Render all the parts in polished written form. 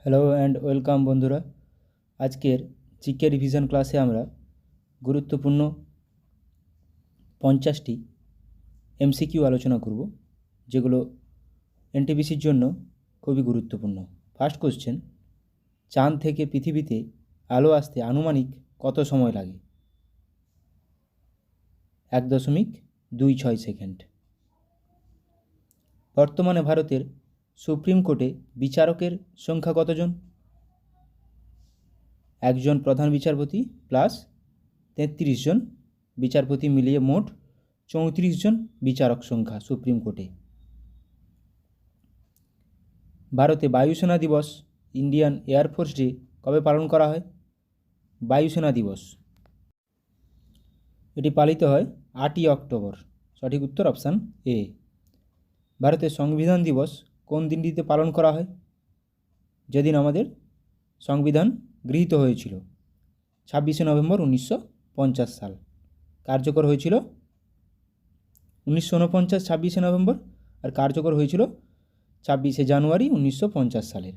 Hello and welcome বন্ধুরা। আজকের GK revision ক্লাসে আমরা গুরুত্বপূর্ণ 50টি এমসিকিউ আলোচনা করব, যেগুলো এনটিপিসির জন্য খুবই গুরুত্বপূর্ণ। ফার্স্ট কোশ্চেন, চাঁদ থেকে পৃথিবীতে আলো আসতে আনুমানিক কত সময় লাগে? 1.26 সেকেন্ড। বর্তমানে ভারতের সুপ্রিম কোর্টে বিচারকের সংখ্যা কতজন? একজন প্রধান বিচারপতি প্লাস 33 জন বিচারপতি মিলিয়ে মোট 34 জন বিচারক সংখ্যা সুপ্রিম কোর্টে। ভারতে বায়ুসেনা দিবস, ইন্ডিয়ান এয়ারফোর্স ডে কবে পালন করা হয়? বায়ুসেনা দিবস এটি পালিত হয় 8ই অক্টোবর। সঠিক উত্তর অপশান এ। ভারতের সংবিধান দিবস কোন দিনটিতে পালন করা হয়? যেদিন আমাদের সংবিধান গৃহীত হয়েছিল, 26শে নভেম্বর 1950 সাল। কার্যকর হয়েছিল 1949 26শে নভেম্বর, আর কার্যকর হয়েছিল 26শে জানুয়ারি 1950 সালের।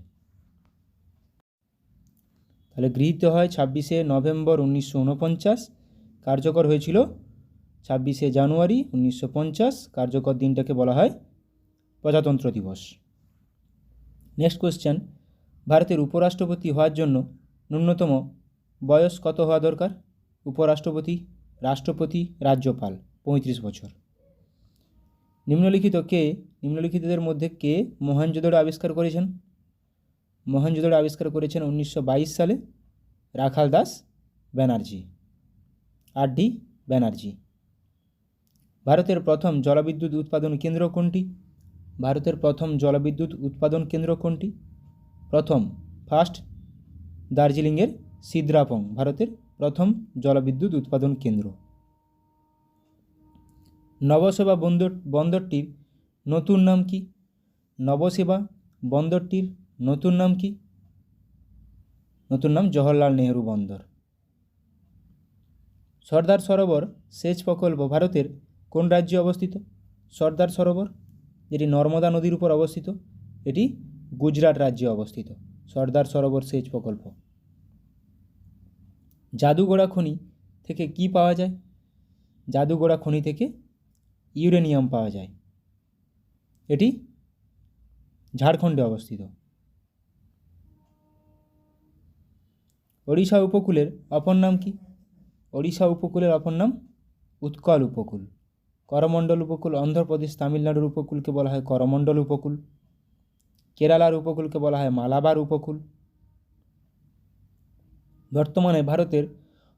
তাহলে গৃহীত হয় 26শে নভেম্বর 1949, কার্যকর হয়েছিল 26শে জানুয়ারি 1950। কার্যকর দিনটাকে বলা হয় প্রজাতন্ত্র দিবস। নেক্সট কোশ্চেন, ভারতের উপরাষ্ট্রপতি হওয়ার জন্য ন্যূনতম বয়স কত হওয়া দরকার? উপরাষ্ট্রপতি, রাষ্ট্রপতি, রাজ্যপাল 35 বছর। নিম্নলিখিতদের মধ্যে কে মহেঞ্জোদড়ো আবিষ্কার করেছেন? মহেঞ্জোদড়ো আবিষ্কার করেছেন 1922 সালে রাখাল দাস ব্যানার্জি, আর.ডি. ব্যানার্জি। ভারতের প্রথম জলবিদ্যুৎ উৎপাদন কেন্দ্র কোনটি? ভারতের প্রথম জলবিদ্যুৎ উৎপাদন কেন্দ্র কোনটি? ফার্স্ট দার্জিলিংয়ের সিদ্রাপং ভারতের প্রথম জলবিদ্যুৎ উৎপাদন কেন্দ্র। নবসেবা বন্দরটির নতুন নাম কি? নবসেবা বন্দরটির নতুন নাম কি? নতুন নাম জওহরলাল নেহেরু বন্দর। সর্দার সরোবর সেচ প্রকল্প ভারতের কোন রাজ্যে অবস্থিত? সর্দার সরোবর, যেটি নর্মদা নদীর উপর অবস্থিত, এটি গুজরাট রাজ্যে অবস্থিত। সর্দার সরোবর সেচ প্রকল্প। জাদুগোড়া খনি থেকে কি পাওয়া যায়? জাদুগোড়া খনি থেকে ইউরেনিয়াম পাওয়া যায়, এটি ঝাড়খণ্ডে অবস্থিত। ওড়িশা উপকূলের অপর নাম কি? ওড়িশা উপকূলের অপর নাম উৎকল উপকূল। করমণ্ডল উপকূল অন্ধ্রপ্রদেশ তামিলনাড়ুর উপকূলকে বলা হয় করমণ্ডল উপকূল। কেরালার উপকূলকে বলা হয় মালাবার উপকূল। বর্তমানে ভারতের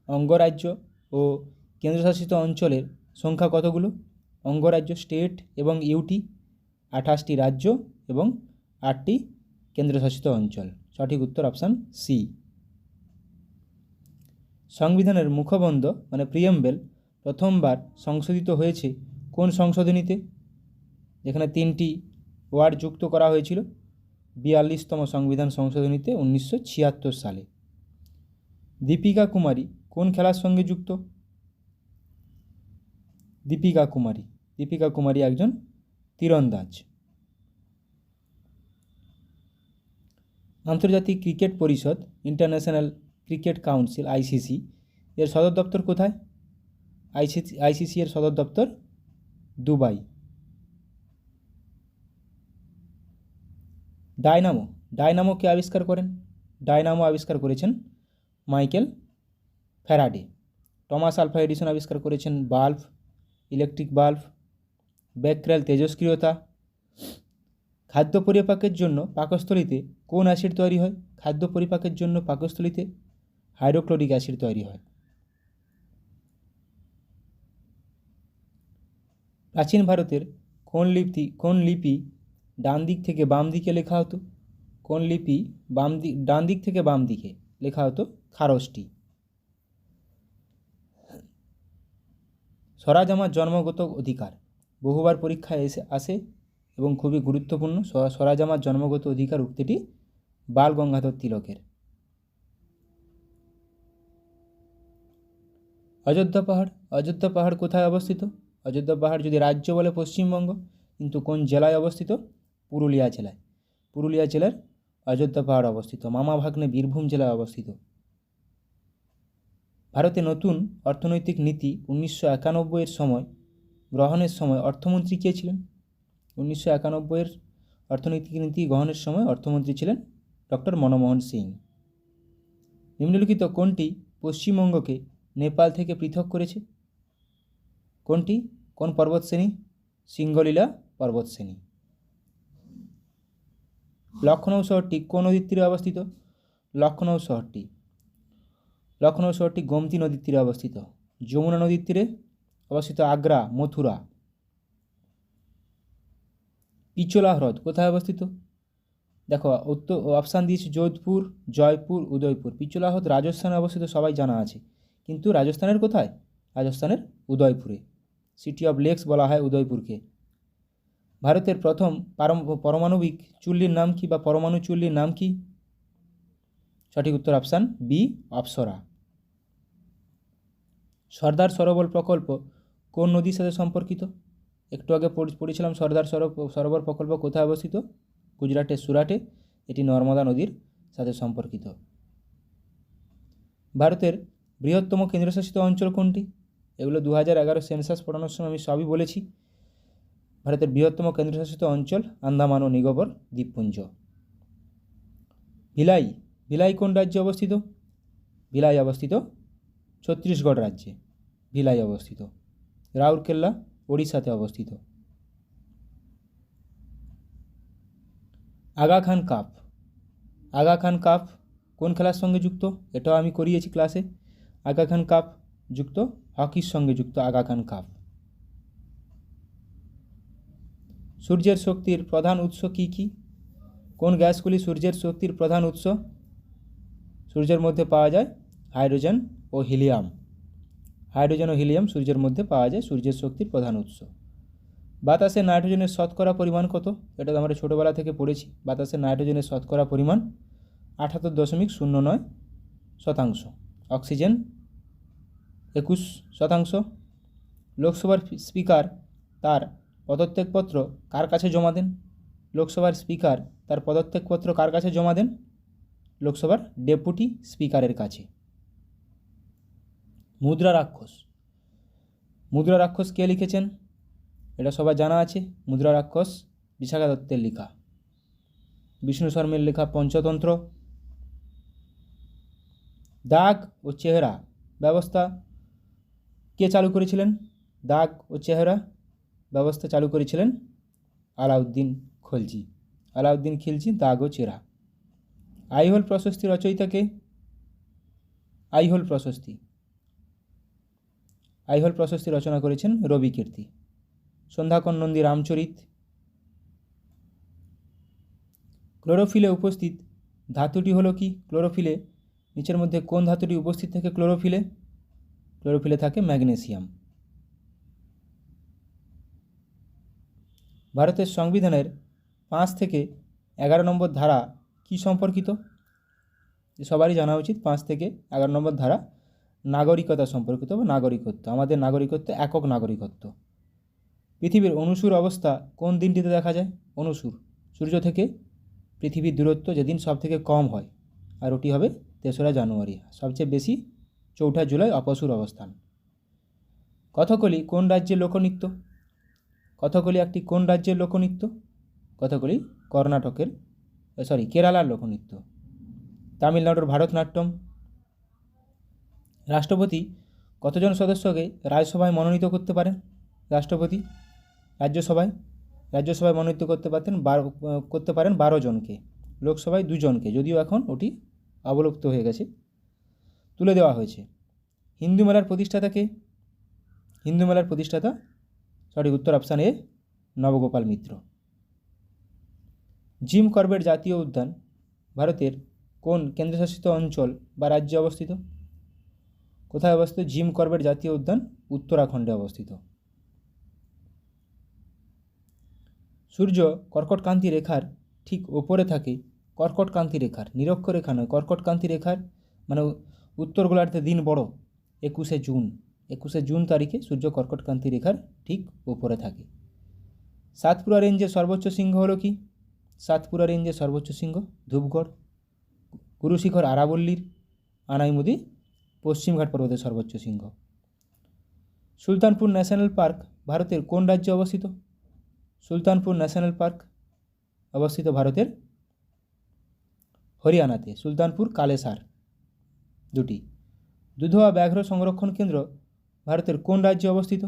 অঙ্গরাজ্য ও কেন্দ্রশাসিত অঞ্চলের সংখ্যা কতগুলো? অঙ্গরাজ্য স্টেট এবং ইউটি 28টি রাজ্য এবং 8টি কেন্দ্রশাসিত অঞ্চল। সঠিক উত্তর অপশান সি। সংবিধানের মুখবন্ধ মানে প্রিয়েম্বেল প্রথমবার সংশোধিত হয়েছে কোন সংশোধনীতে? যেখানে 3টি ওয়ার্ড যুক্ত করা হয়েছিল, 42তম সংবিধান সংশোধনীতে 1976 সালে। দীপিকা কুমারী কোন খেলার সঙ্গে যুক্ত? দীপিকা কুমারী একজন তীরন্দাজ। আন্তর্জাতিক ক্রিকেট পরিষদ ইন্টারন্যাশনাল ক্রিকেট কাউন্সিল আইসিসি এর সদর দপ্তর কোথায়? আইসিসি এর সদর দপ্তর দুবাই। ডায়নামো কে আবিষ্কার করেন? ডায়নামো আবিষ্কার করেছেন Michael Faraday. Thomas Alva Edison আবিষ্কার করেছেন বাল্ব, ইলেকট্রিক বাল্ব। বেক্রেল তেজস্ক্রিয়তা। খাদ্য পরিপাকের জন্য পাকস্থলীতে কোন অ্যাসিড তৈরি হয়? খাদ্য পরিপাকের জন্য পাকস্থলীতে হাইড্রোক্লোরিক অ্যাসিড তৈরি হয়। প্রাচীন ভারতের কোন লিপি ডান দিক থেকে বাম দিকে লেখা হতো? কোন লিপি ডান দিক থেকে বাম দিকে লেখা হতো? খারষ্টি। স্বরাজ আমার জন্মগত অধিকার বহুবার পরীক্ষায় আসে এবং খুবই গুরুত্বপূর্ণ। স্বরাজ আমার জন্মগত অধিকার উক্তিটি বাল গঙ্গাধর তিলকের। অযোধ্যা পাহাড় কোথায় অবস্থিত? অযোধ্যা পাহাড় যদি রাজ্য বলে পশ্চিমবঙ্গ, কিন্তু কোন জেলায় অবস্থিত? পুরুলিয়া জেলায়। পুরুলিয়া জেলার অযোধ্যা পাহাড় অবস্থিত। মামা ভাগ্নে বীরভূম জেলায় অবস্থিত। ভারতে নতুন অর্থনৈতিক নীতি 1991 সময় গ্রহণের সময় অর্থমন্ত্রী কে ছিলেন? 1991 অর্থনৈতিক নীতি গ্রহণের সময় অর্থমন্ত্রী ছিলেন ডক্টর মনমোহন সিং। নিম্নলিখিত কোনটি পশ্চিমবঙ্গকে নেপাল থেকে পৃথক করেছে? কোনটি? কোন পর্বতশ্রেণী? সিঙ্গলীলা পর্বতশ্রেণী। লখনৌ শহরটি কোন নদীর তীরে অবস্থিত? লখনৌ শহরটি গোমতী নদীর তীরে অবস্থিত। যমুনা নদীর তীরে অবস্থিত আগ্রা, মথুরা। পিচোলা হ্রদ কোথায় অবস্থিত? দেখো উত্তর অপশান দিয়েছি যোধপুর, জয়পুর, উদয়পুর। পিচোলা হ্রদ রাজস্থানে অবস্থিত, সবাই জানা আছে, কিন্তু রাজস্থানের কোথায়? রাজস্থানের উদয়পুরে। সিটি অফ লেকস বলা হয় উদয়পুরকে। ভারতের প্রথম পারমাণবিক চুল্লির নাম কি বা পরমাণু চুল্লির নাম কি? সঠিক উত্তর অপশান বি, অপ্সরা। সর্দার সরোবর প্রকল্প কোন নদীর সাথে সম্পর্কিত? একটু আগে পড়েছিলাম সর্দার সরোবর প্রকল্প কোথায় অবস্থিত? গুজরাটের সুরাটে। এটি নর্মদা নদীর সাথে সম্পর্কিত। ভারতের বৃহত্তম কেন্দ্রশাসিত অঞ্চল কোনটি? এগুলো 2011 সেন্সাস পড়ানোর সময় আমি সবই বলেছি। ভারতের বৃহত্তম কেন্দ্রশাসিত অঞ্চল আন্দামান ও নিকোবর দ্বীপপুঞ্জ। ভিলাই কোন রাজ্যে অবস্থিত? ভিলাই অবস্থিত ছত্তিশগড় রাজ্যে। ভিলাই অবস্থিত। রাউরকেল্লা ওড়িশাতে অবস্থিত। আগা খান কাপ কোন খেলার সঙ্গে যুক্ত? এটাও আমি করিয়েছি ক্লাসে। আগা খান কাপ যুক্ত হকির সঙ্গে যুক্ত আগা খান কাপ। সূর্যের শক্তির প্রধান উৎস কি কি? কোন গ্যাসগুলি সূর্যের শক্তির প্রধান উৎস? সূর্যের মধ্যে পাওয়া যায় হাইড্রোজেন ও হিলিয়াম। সূর্যের মধ্যে পাওয়া যায়, সূর্যের শক্তির প্রধান উৎস। বাতাসে নাইট্রোজেনের শতকরা পরিমাণ কত? এটা তো আমরা ছোটোবেলা থেকে পড়েছি। বাতাসে নাইট্রোজেনের শতকরা পরিমাণ 78.09%। অক্সিজেন 21%। লোকসভার স্পিকার তার পদত্যাগপত্র কার কাছে জমা দেন? লোকসভার স্পিকার তার পদত্যাগপত্র কার কাছে জমা দেন? লোকসভার ডেপুটি স্পিকারের কাছে। মুদ্রা রাক্ষস কে লিখেছেন? এটা সবার জানা আছে। মুদ্রা রাক্ষস বিশাখা দত্তের লেখা। বিষ্ণু শর্মের লেখা পঞ্চতন্ত্র। দাগ ও চেহারা ব্যবস্থা কে চালু করেছিলেন? দাগ ও চেহারা ব্যবস্থা চালু করেছিলেন আলাউদ্দিন খিলজি। দাগ ও চেহারা। আইহোল প্রশস্তি রচয়িতা কে? আইহোল প্রশস্তি রচনা করেছেন রবি কীর্তি। সন্ধ্যাকর নন্দী রামচরিত। ক্লোরোফিলে উপস্থিত ধাতুটি হলো কি? ক্লোরোফিলে নিচের মধ্যে কোন ধাতুটি উপস্থিত থাকে ক্লোরোফিলে? ক্লোরোফিলে থাকে ম্যাগনেসিয়াম। ভারতের সংবিধানের 5 থেকে 11 নম্বর ধারা কি সম্পর্কিত? সবারই জানা উচিত। 5 থেকে 11 নম্বর ধারা নাগরিকতা সম্পর্কিত বা নাগরিকত্ব। আমাদের নাগরিকত্ব একক নাগরিকত্ব। পৃথিবীর অনুসুর অবস্থা কোন দিনটিতে দেখা যায়? অনুসুর সূর্য থেকে পৃথিবীর দূরত্ব যেদিন সব থেকে কম হয়, আর ওটি হবে 3রা জানুয়ারি। সবচেয়ে বেশি 4ঠা জুলাই অপসুর অবস্থান। কথাকলি কোন রাজ্যের লোকনৃত্য? কথাকলি একটি কোন রাজ্যের লোকনৃত্য? কথাকলি কেরালার লোকনৃত্য। তামিলনাড়ুর ভারতনাট্যম। রাষ্ট্রপতি কতজন সদস্যকে রাজ্যসভায় মনোনীত করতে পারেন? রাষ্ট্রপতি রাজ্যসভায় মনোনীত করতে পারেন 12 জনকে। লোকসভায় 2 জনকে, যদিও এখন ওটি অবলুপ্ত হয়ে গেছে, তুলে দেওয়া হয়েছে। হিন্দু মেলার প্রতিষ্ঠাতা কে? হিন্দু মেলার প্রতিষ্ঠাতা সঠিক উত্তর option A, Nabagopal Mitra. Jim Corbett জাতীয় উদ্যান ভারতের কোন কেন্দ্রশাসিত অঞ্চল বা রাজ্যে অবস্থিত? কোথায় অবস্থিত জিম করবেট জাতীয় উদ্যান? উত্তরাখণ্ডে অবস্থিত। সূর্য কর্কটক্রান্তি রেখার ঠিক ওপরে থাকে। কর্কটক্রান্তি রেখার, নিরক্ষরেখা নয়, কর্কটক্রান্তি রেখার মানে উত্তর গোলার্ধে দিন বড় 21শে জুন তারিখে সূর্য কর্কটক্রান্তি রেখার ঠিক ওপরে থাকে। সাতপুরা রেঞ্জের সর্বোচ্চ শৃঙ্গ হলো কি? সাতপুরা রেঞ্জের সর্বোচ্চ শৃঙ্গ ধূপগড়। গুরুশিখর আরাবল্লীর আনাইমুদি পশ্চিমঘাট পর্বতের সর্বোচ্চ শৃঙ্গ। সুলতানপুর ন্যাশনাল পার্ক ভারতের কোন রাজ্যে অবস্থিত? সুলতানপুর ন্যাশনাল পার্ক অবস্থিত ভারতের হরিয়ানাতে। সুলতানপুর কালেসার দুটি। দুধওয়া ব্যাঘ্র সংরক্ষণ কেন্দ্র ভারতের কোন রাজ্যে অবস্থিত?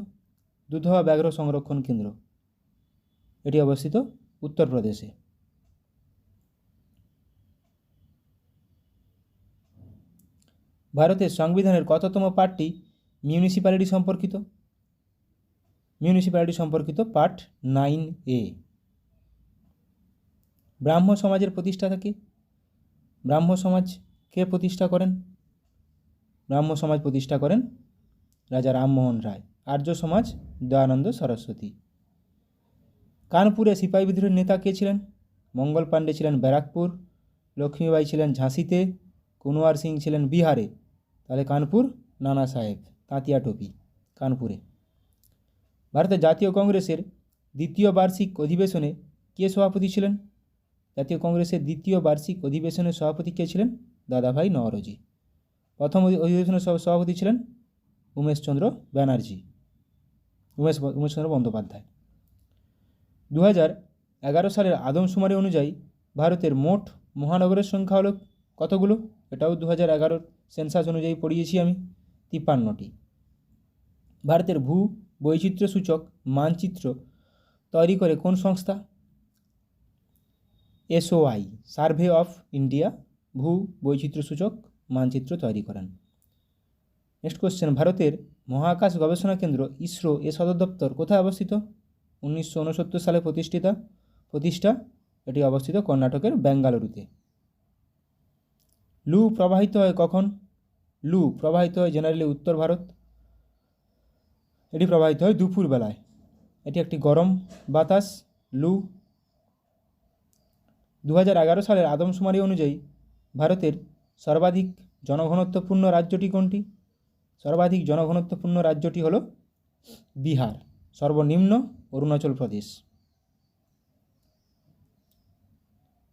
দুধওয়া ব্যাঘ্র সংরক্ষণ কেন্দ্র এটি অবস্থিত উত্তরপ্রদেশে। ভারতের সংবিধানের কততম পার্টটি মিউনিসিপ্যালিটি সম্পর্কিত? মিউনিসিপ্যালিটি সম্পর্কিত পার্ট 9A। ব্রাহ্ম সমাজের প্রতিষ্ঠাতা কে? ব্রাহ্ম সমাজ কে প্রতিষ্ঠা করেন? ব্রাহ্ম সমাজ প্রতিষ্ঠা করেন রাজা রামমোহন রায়। আর্য সমাজ দয়ানন্দ সরস্বতী। কানপুরে সিপাহী বিদ্রোহের নেতা কে ছিলেন? মঙ্গল পাণ্ডে ছিলেন ব্যারাকপুর, লক্ষ্মীবাই ছিলেন ঝাঁসিতে, কুনওয়ার সিং ছিলেন বিহারে। তাহলে কানপুর নানা সাহেব, তাঁতিয়া টুপি, কানপুরে। ভারতের জাতীয় কংগ্রেসের দ্বিতীয় বার্ষিক অধিবেশনে কে সভাপতি ছিলেন? জাতীয় কংগ্রেসের দ্বিতীয় বার্ষিক অধিবেশনের সভাপতি কে ছিলেন? দাদাভাই নওরোজি। প্রথম অধিবেশনের সভাপতি ছিলেন উমেশচন্দ্র ব্যানার্জি, উমেশচন্দ্র বন্দ্যোপাধ্যায়। 2011 সালের আদমশুমারি অনুযায়ী ভারতের মোট মহানগরের সংখ্যা হলো কতগুলো? এটাও 2011 সেন্সাস অনুযায়ী পড়িয়েছি আমি, 53টি। ভারতের ভূ বৈচিত্র্য সূচক মানচিত্র তৈরি করে কোন সংস্থা? SOI, সার্ভে অফ ইন্ডিয়া ভূ বৈচিত্র্য সূচক মানচিত্র তৈরি করেন। নেক্সট কোশ্চেন, ভারতের মহাকাশ গবেষণা কেন্দ্র ইসরো এর সদর দপ্তর কোথায় অবস্থিত? 1969 সালে প্রতিষ্ঠা। এটি অবস্থিত কর্ণাটকের বেঙ্গালুরুতে। লু প্রবাহিত হয় কখন? লু প্রবাহিত হয় জেনারেলি উত্তর ভারত। এটি প্রবাহিত হয় দুপুরবেলায়। এটি একটি গরম বাতাস লু। 2011 সালের আদমশুমারি অনুযায়ী ভারতের সর্বাধিক জনঘনত্বপূর্ণ রাজ্যটি কোনটি? সর্বাধিক জনঘনত্বপূর্ণ রাজ্যটি হল বিহার, সর্বনিম্ন অরুণাচল প্রদেশ।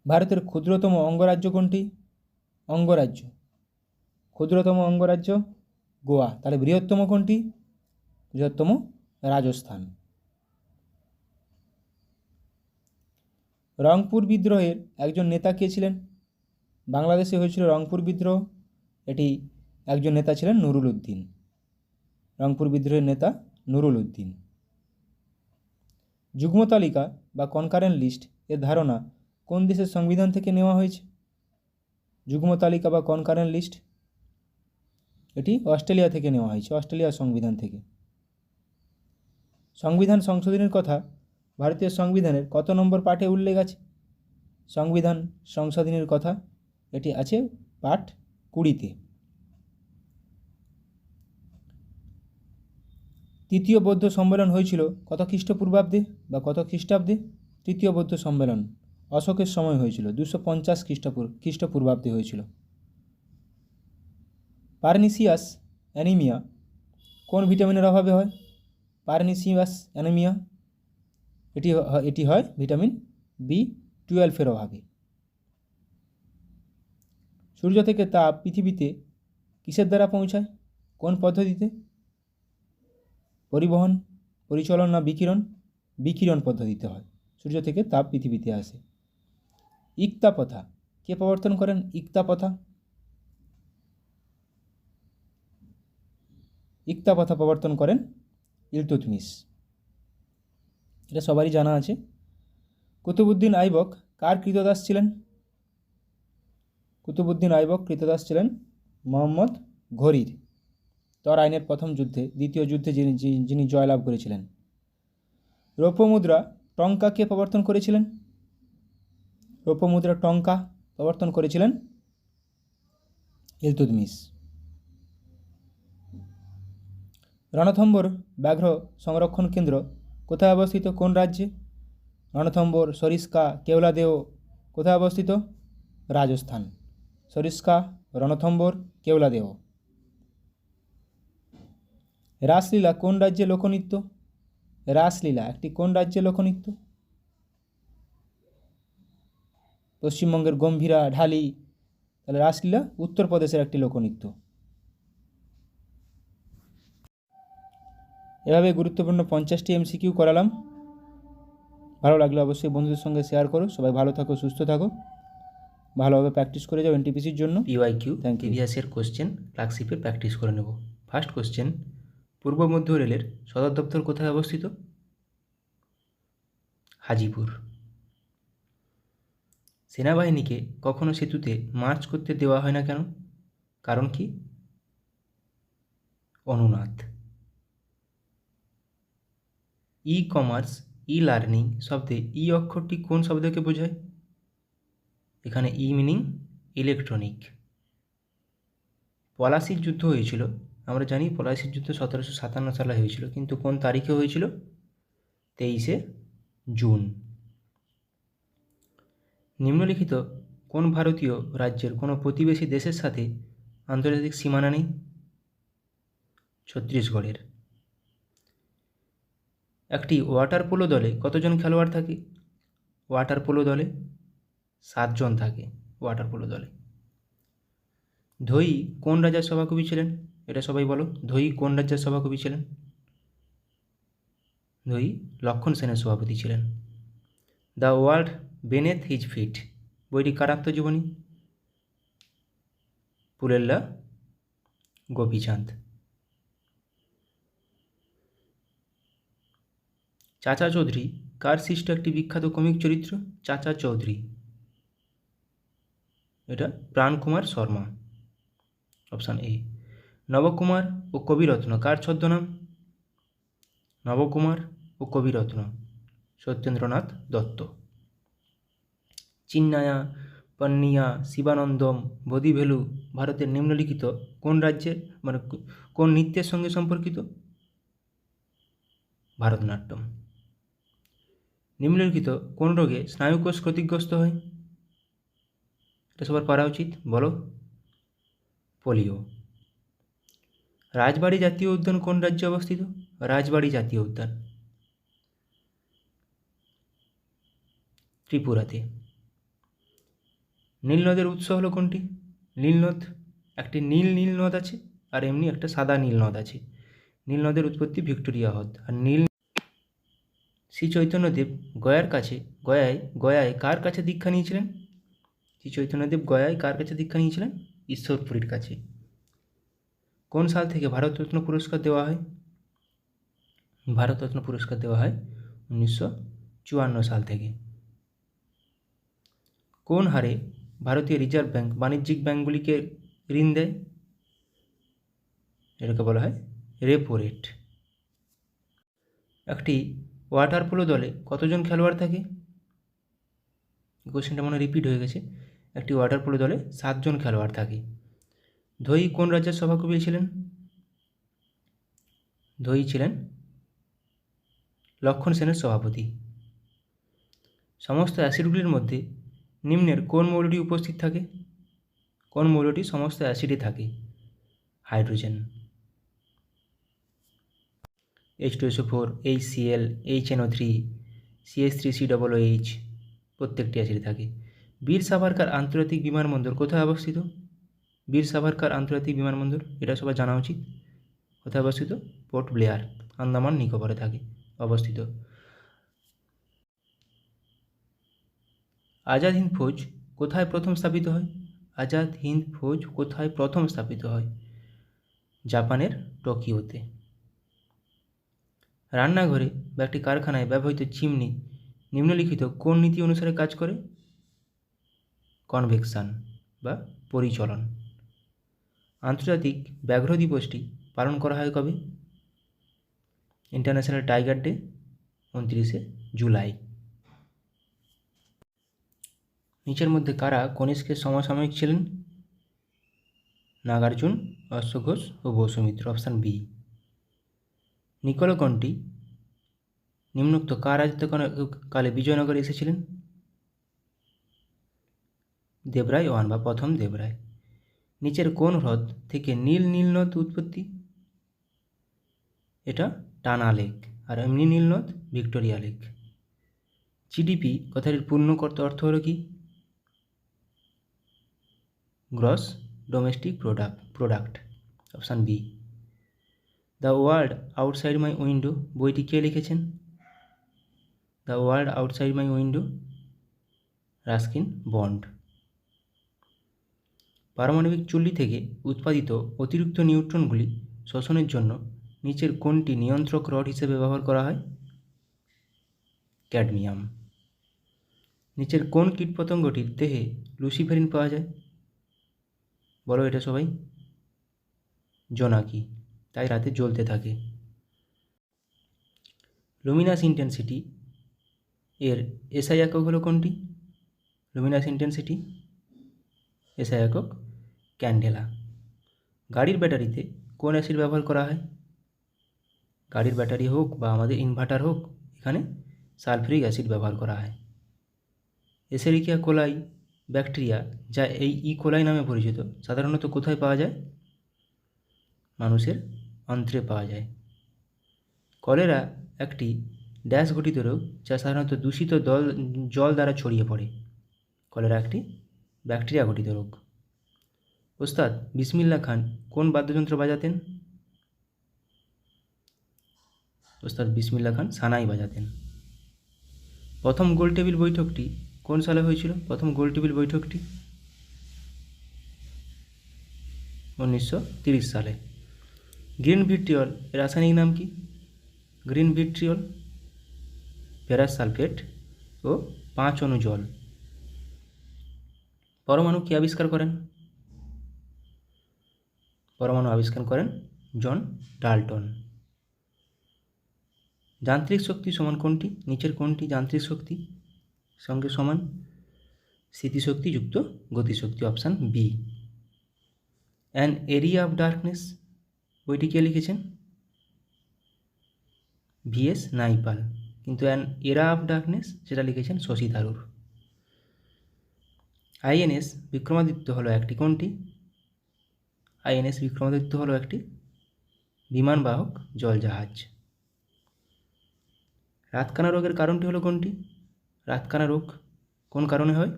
ভারতের ক্ষুদ্রতম অঙ্গরাজ্য কোনটি? অঙ্গরাজ্য, ক্ষুদ্রতম অঙ্গরাজ্য গোয়া। তাহলে বৃহত্তম কোনটি? বৃহত্তম রাজস্থান। রংপুর বিদ্রোহের একজন নেতা কে ছিলেন? বাংলাদেশে হয়েছিল রংপুর বিদ্রোহ, এটি একজন নেতা ছিলেন নুরুল উদ্দিন। রংপুর বিদ্রোহের নেতা নুরুল উদ্দিন। যুগ্ম তালিকা বা কনকারেন্ট লিস্ট এর ধারণা কোন দেশের সংবিধান থেকে নেওয়া হয়েছে? যুগ্ম তালিকা বা কনকারেন্ট লিস্ট এটি অস্ট্রেলিয়া থেকে নেওয়া হয়েছে, অস্ট্রেলিয়ার সংবিধান থেকে। সংবিধান সংশোধনের কথা ভারতীয় সংবিধানের কত নম্বর পার্টে উল্লেখ আছে? সংবিধান সংশোধনের কথা এটি আছে পার্ট 20-তে। তৃতীয় বৌদ্ধ সম্মেলন হয়েছিল কত খ্রিস্টপূর্বাব্দে বা কত খ্রিস্টাব্দে? তৃতীয় বৌদ্ধ সম্মেলন অশোকের সময় হয়েছিল, 250 খ্রিস্টপূর্বাব্দে হয়েছিল। পারনিসিয়াস অ্যানিমিয়া কোন ভিটামিনের অভাবে হয়? পারনিসিয়াস অ্যানিমিয়া এটি হয় ভিটামিন B12 অভাবে। সূর্য থেকে তাপ পৃথিবীতে কিসের দ্বারা পৌঁছায়? কোন পদ্ধতিতে? পরিবহন, পরিচলন না বিকিরণ? বিকিরণ পদ্ধতিতে হয়। সূর্য থেকে তাপ পৃথিবীতে আসে। ইক্তা প্রথা কে প্রবর্তন করেন? ইক্তা প্রথা প্রবর্তন করেন ইলতুৎমিশ। এটা সবারই জানা আছে। কুতুবউদ্দিন আইবক কার কৃতদাস ছিলেন? কুতুবউদ্দিন আইবক কৃতদাস ছিলেন মোহাম্মদ ঘুরির। তরাইনের প্রথম যুদ্ধে, দ্বিতীয় যুদ্ধে যিনি জয়লাভ করেছিলেন। রৌপ্য মুদ্রা টঙ্কা কে প্রবর্তন করেছিলেন? রৌপ্য মুদ্রা টঙ্কা প্রবর্তন করেছিলেন ইলতুৎমিশ। রণথম্বর ব্যাঘ্র সংরক্ষণ কেন্দ্র কোথায় অবস্থিত? কোন রাজ্যে? রণথম্বর, সরিস্কা, কেওলাদেও কোথায় অবস্থিত? রাজস্থান। সরিস্কা, রণথম্বর, কেওলাদেও। রাসলীলা কোন রাজ্যে লোকনৃত্য? রাসলীলা একটি কোন রাজ্যে লোকনৃত্য? পশ্চিমবঙ্গের গম্ভীরা, ঢালি। তাহলে রাসলীলা উত্তরপ্রদেশের একটি লোকনৃত্য। এভাবে গুরুত্বপূর্ণ 50টি এমসিকিউ করালাম। ভালো লাগলে অবশ্যই বন্ধুদের সঙ্গে শেয়ার করো। সবাই ভালো থাকো, সুস্থ থাকো, ভালোভাবে প্র্যাকটিস করে যাও এনটিপিসির জন্য। PYQ thank you. ইতিহাসের কোশ্চেন ক্লার্কশিপের প্র্যাকটিস করে নেব। ফার্স্ট কোশ্চেন, পূর্ব মধ্য রেলের সদর দপ্তর কোথায় অবস্থিত? হাজিপুর। সেনাবাহিনীকে কখনো সেতুতে মার্চ করতে দেওয়া হয় না কেন? কারণ কি? অনুনাদ। ই কমার্স, ই লার্নিং শব্দে ই অক্ষরটি কোন শব্দকে বোঝায়? এখানে ই মিনিং ইলেকট্রনিক। পলাশির যুদ্ধ হয়েছিল, আমরা জানি পলাশির যুদ্ধ 1757 সালে হয়েছিল, কিন্তু কোন তারিখে হয়েছিল? 23শে জুন। নিম্নলিখিত কোন ভারতীয় রাজ্যের কোনো প্রতিবেশী দেশের সাথে আন্তর্জাতিক সীমানা নেই? ছত্তিশগড়ের। একটি ওয়াটার পোলো দলে কতজন খেলোয়াড় থাকে? ওয়াটার পোলো দলে 7 জন থাকে। ওয়াটার পোলো দলে। ধোই কোন রাজার সভাকবি ছিলেন? এটা সবাই বলো, ধোই কোন রাজ্যের সভাকবি ছিলেন? ধোই লক্ষণ সেনের সভাপতি ছিলেন। দ্য ওয়ার্ল্ড বেনেথ হিজ ফিট বইটি কার আত্মজীবনী? পুলেল্লা গোপীচাঁদ। চাচা চৌধুরী কার সৃষ্ট একটি বিখ্যাত কমিক চরিত্র? চাচা চৌধুরী, এটা প্রাণকুমার শর্মা। Option A. নবকুমার ও কবিরত্ন কার ছদ্মনাম? নবকুমার ও কবিরত্ন সত্যেন্দ্রনাথ দত্ত। চিন্নায়া, পন্নিয়া, শিবানন্দম, বোধিভেলু ভারতের নিম্নলিখিত কোন রাজ্যের কোন নৃত্যের সঙ্গে সম্পর্কিত? ভারতনাট্যম। নিম্নলিখিত কোন রোগে স্নায়ুকোষ ক্ষতিগ্রস্ত হয়? এটা সবার পারা উচিত, বলো। পোলিও। রাজবাড়ী জাতীয় উদ্যান কোন রাজ্যে অবস্থিত? রাজবাড়ী জাতীয় উদ্যান ত্রিপুরাতে। নীলনদের উৎস হলো কোনটি? নীলনদ, একটি নীল নদ আছে, আর এমনি একটা সাদা নীল নদ আছে। নীলনদের উৎপত্তি ভিক্টোরিয়া হ্রদ। আর শ্রী চৈতন্যদেব গয়ায় কার কাছে দীক্ষা নিয়েছিলেন? শ্রী চৈতন্যদেব গয়ায় কার কাছে দীক্ষা নিয়েছিলেন? ঈশ্বরপুরীর কাছে। কোন সাল থেকে ভারতরত্ন পুরস্কার দেওয়া হয়? ভারতরত্ন পুরস্কার দেওয়া হয় 1954 সাল থেকে। কোন হারে ভারতীয় রিজার্ভ ব্যাঙ্ক বাণিজ্যিক ব্যাঙ্কগুলিকে ঋণ দেয়? এটাকে বলা হয় রেপো রেট। একটি ওয়াটার পোলো দলে কতজন খেলোয়াড় থাকে? কোশ্চেনটা মনে রিপিট হয়ে গেছে। একটি ওয়াটার পোলো দলে 7 জন খেলোয়াড় থাকে। ধোই কোন রাজ্যের সভাকবি ছিলেন? ধোই ছিলেন লক্ষণ সেনের সভাপতি। সমস্ত অ্যাসিডগুলির মধ্যে নিম্নের কোন মৌলটি উপস্থিত থাকে? কোন মৌলটি সমস্ত অ্যাসিডে থাকে? Hydrogen. H2SO4, HCl, HNO3, CH3COOH প্রত্যেকটি অ্যাসিডে থাকে। বীর সাভারকার আন্তর্জাতিক বিমানবন্দর কোথায় অবস্থিত? বীর সাভারকার আন্তর্জাতিক বিমানবন্দর, এটা সবার জানা উচিত। কোথায় অবস্থিত? পোর্ট ব্লেয়ার, আন্দামান নিকোবরে থাকে অবস্থিত। আজাদ হিন্দ ফৌজ কোথায় প্রথম স্থাপিত হয়? আজাদ হিন্দ ফৌজ কোথায় প্রথম স্থাপিত হয়? জাপানের টোকিওতে। রান্নাঘরে বা একটি কারখানায় ব্যবহৃত চিমনি নিম্নলিখিত কোন নীতি অনুসারে কাজ করে? কনভেকশন বা পরিচলন। আন্তর্জাতিক ব্যাঘ্র দিবসটি পালন করা হয় কবে? ইন্টারন্যাশনাল টাইগার ডে 29শে জুলাই। নিচের মধ্যে কারা কনিষ্কের সমসাময়িক ছিলেন? নাগার্জুন, অশ্বঘোষ ও বসুমিত্র। Option B. নিকোলকণ্ঠী নিম্নোক্ত কার রাজত্বকালে বিজয়নগরে এসেছিলেন? দেবরায় ওয়ান বা প্রথম দেবরায়। নিচের কোন হ্রদ থেকে নীলনদ উৎপত্তি? এটা টানা লেক, আর এমনি নীলনদ ভিক্টোরিয়া লেক। জিডিপি কথাটির পূর্ণ অর্থ হলো কি? Gross domestic product, option B. The world outside my window বইটি কে লিখেছেন? The world outside my window, Ruskin Bond. পারমাণবিক চুল্লি থেকে উৎপাদিত অতিরিক্ত নিউট্রনগুলি শোষণের জন্য নিচের কোনটি নিয়ন্ত্রক রড হিসেবে ব্যবহার করা হয়? ক্যাডমিয়াম। নিচের কোন কীটপতঙ্গটির দেহে লুসিফেরিন পাওয়া যায়? বলো এটা সবাই। জোনাকি, তাই রাতে জ্বলতে থাকে। লুমিনাস ইন্টেন্সিটি এর এসআই একক হলো কোনটি? লুমিনাস ইন্টেন্সিটি এসআই একক ক্যান্ডেলা। গাড়ির ব্যাটারিতে কোন অ্যাসিড ব্যবহার করা হয়? গাড়ির ব্যাটারি হোক বা আমাদের ইনভার্টার হোক, এখানে সালফিউরিক অ্যাসিড ব্যবহার করা হয়। এসেরিকিয়া কোলাই ব্যাকটেরিয়া, যা এই কোলাই নামে পরিচিত, সাধারণত কোথায় পাওয়া যায়? মানুষের অন্ত্রে পাওয়া যায়। কলেরা একটি ড্যাশ ঘটিত রোগ, যা সাধারণত দূষিত জল দ্বারা ছড়িয়ে পড়ে। কলেরা একটি ব্যাকটেরিয়া ঘটিত রোগ। ওস্তাদ বিসমিল্লাহ খান কোন বাদ্যযন্ত্র বাজাতেন? ওস্তাদ বিসমিল্লাহ খান সানাই বাজাতেন। প্রথম গোলটেবিল বৈঠকটি কোন সালে হয়েছিল? প্রথম গোলটেবিল বৈঠকটি 1930 সালে। গ্রিন ভিট্রিয়ল এর রাসায়নিক নাম কি? গ্রিন ভিট্রিয়ল ফেরাস সালফেট ও 5 অণু জল। পরমাণু কে আবিষ্কার করেন? পরমাণু আবিষ্কার করেন জন ডাল্টন। যান্ত্রিক শক্তি সমান কোনটি? নিচের কোনটি যান্ত্রিক শক্তি সঙ্গে সমান? স্থিতিশক্তি যুক্ত গতিশক্তি, option B. An area of darkness বইটি কে লিখেছেন? ভিএস নাইপাল। কিন্তু অ্যান এরা অফ ডার্কনেস সেটা লিখেছেন শশী থারুর। আইএনএস বিক্রমাদিত্য হলো একটি কোনটি? আইএনএস বিক্রমাদিত্য হলো একটি বিমানবাহক জলজাহাজ। রাতকানা রোগের কারণটি হলো কোনটি? রাতকানা রোগ কোন কারণে হয়?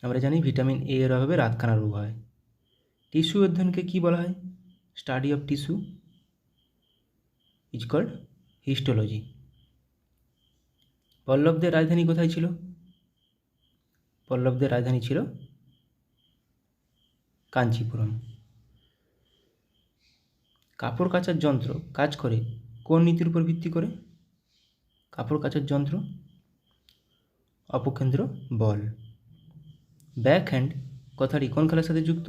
আমরা জানি ভিটামিন এ এর অভাবে রাতকানা রোগ হয়। টিস্যু অধ্যয়নকে কী বলা হয়? Study of tissue is called histology. পল্লবদের রাজধানী কোথায় ছিল? পল্লবদের রাজধানী ছিল কাঞ্চিপুরম। কাপড় কাচার যন্ত্র কাজ করে কোন নীতির উপর ভিত্তি করে? কাপড় কাচার যন্ত্র অপকেন্দ্র বল। ব্যাক হ্যান্ড কথাটি কোন খেলার সাথে যুক্ত?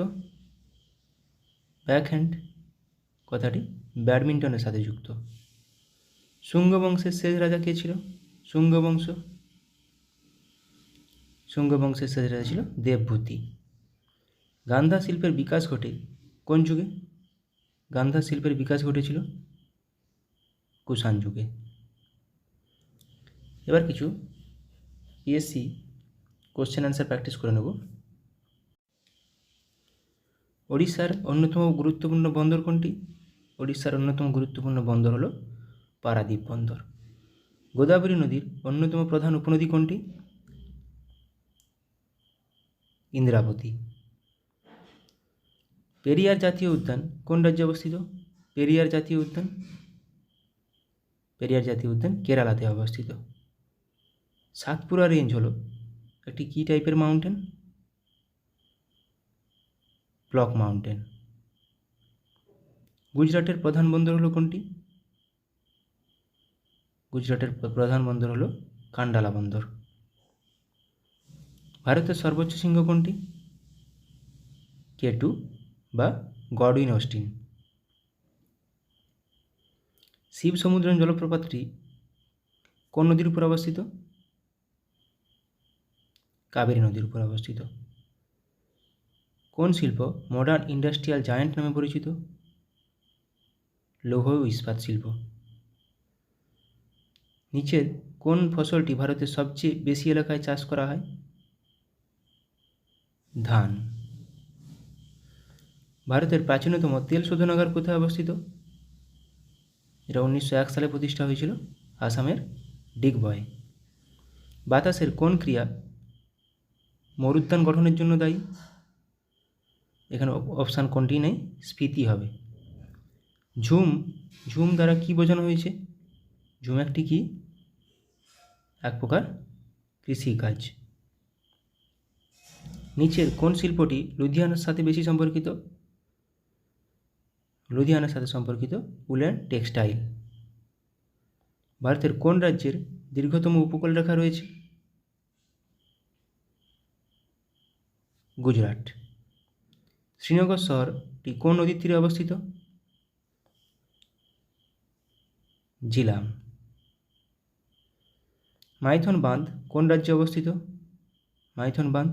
ব্যাক হ্যান্ড কথাটি ব্যাডমিন্টনের সাথে যুক্ত। শুঙ্গ বংশের শেষ রাজা কে ছিল? শুঙ্গ বংশের শেষ রাজা ছিল দেবভূতি। গান্ধা শিল্পের বিকাশ ঘটে কোন যুগে? গান্ধা শিল্পের বিকাশ ঘটেছিল কুষাণ যুগে। এবার কিছু পিএসসি কোশ্চেন অ্যান্সার প্র্যাকটিস করে নেব। ওড়িশার অন্যতম গুরুত্বপূর্ণ বন্দর কোনটি? ওড়িশার অন্যতম গুরুত্বপূর্ণ বন্দর হলো পারাদ্বীপ বন্দর। গোদাবরী নদীর অন্যতম প্রধান উপনদী কোনটি? ইন্দ্রাবতী। পেরিয়ার জাতীয় উদ্যান কোন রাজ্যে অবস্থিত? পেরিয়ার জাতীয় উদ্যান কেরালাতে অবস্থিত। সাতপুরা রেঞ্জ হলো একটি কী টাইপের মাউন্টেন? Block mountain. গুজরাটের প্রধান বন্দর হলো কোনটি? গুজরাটের প্রধান বন্দর হলো কান্ডালা বন্দর। ভারতের সর্বোচ্চ শৃঙ্গ কোনটি? K2 বা গডউইন অস্টিন। শিব সমুদ্রম জলপ্রপাতটি কোন নদীর উপর অবস্থিত? কাবেরী নদীর উপর অবস্থিত। কোন শিল্প মডার্ন ইন্ডাস্ট্রিয়াল জায়ান্ট নামে পরিচিত? লৌহ ও ইস্পাত শিল্প। নিচের কোন ফসলটি ভারতের সবচেয়ে বেশি এলাকায় চাষ করা হয়? ধান। ভারতের প্রাচীনতম তেল শোধনাগার কোথায় অবস্থিত? এটা 1901 সালে প্রতিষ্ঠা হয়েছিল আসামের ডিগবয়ে। বাতাসের কোন ক্রিয়া মরুদ্যান গঠনের জন্য দায়ী? এখানে অপশান কোনটি নেই, স্ফীতি হবে। ঝুম, ঝুম দ্বারা কি বোঝানো হয়েছে? ঝুম একটি কি? এক প্রকার কৃষিকাজ। নিচের কোন শিল্পটি লুধিয়ানার সাথে বেশি সম্পর্কিত? লুধিয়ানার সাথে সম্পর্কিত উলেন টেক্সটাইল। ভারতের কোন রাজ্যের দীর্ঘতম উপকূলরেখা রয়েছে? গুজরাট। শ্রীনগর শহরটি কোন নদীর তীরে অবস্থিত? জিলাম। মাইথন বাঁধ কোন রাজ্যে অবস্থিত? মাইথন বাঁধ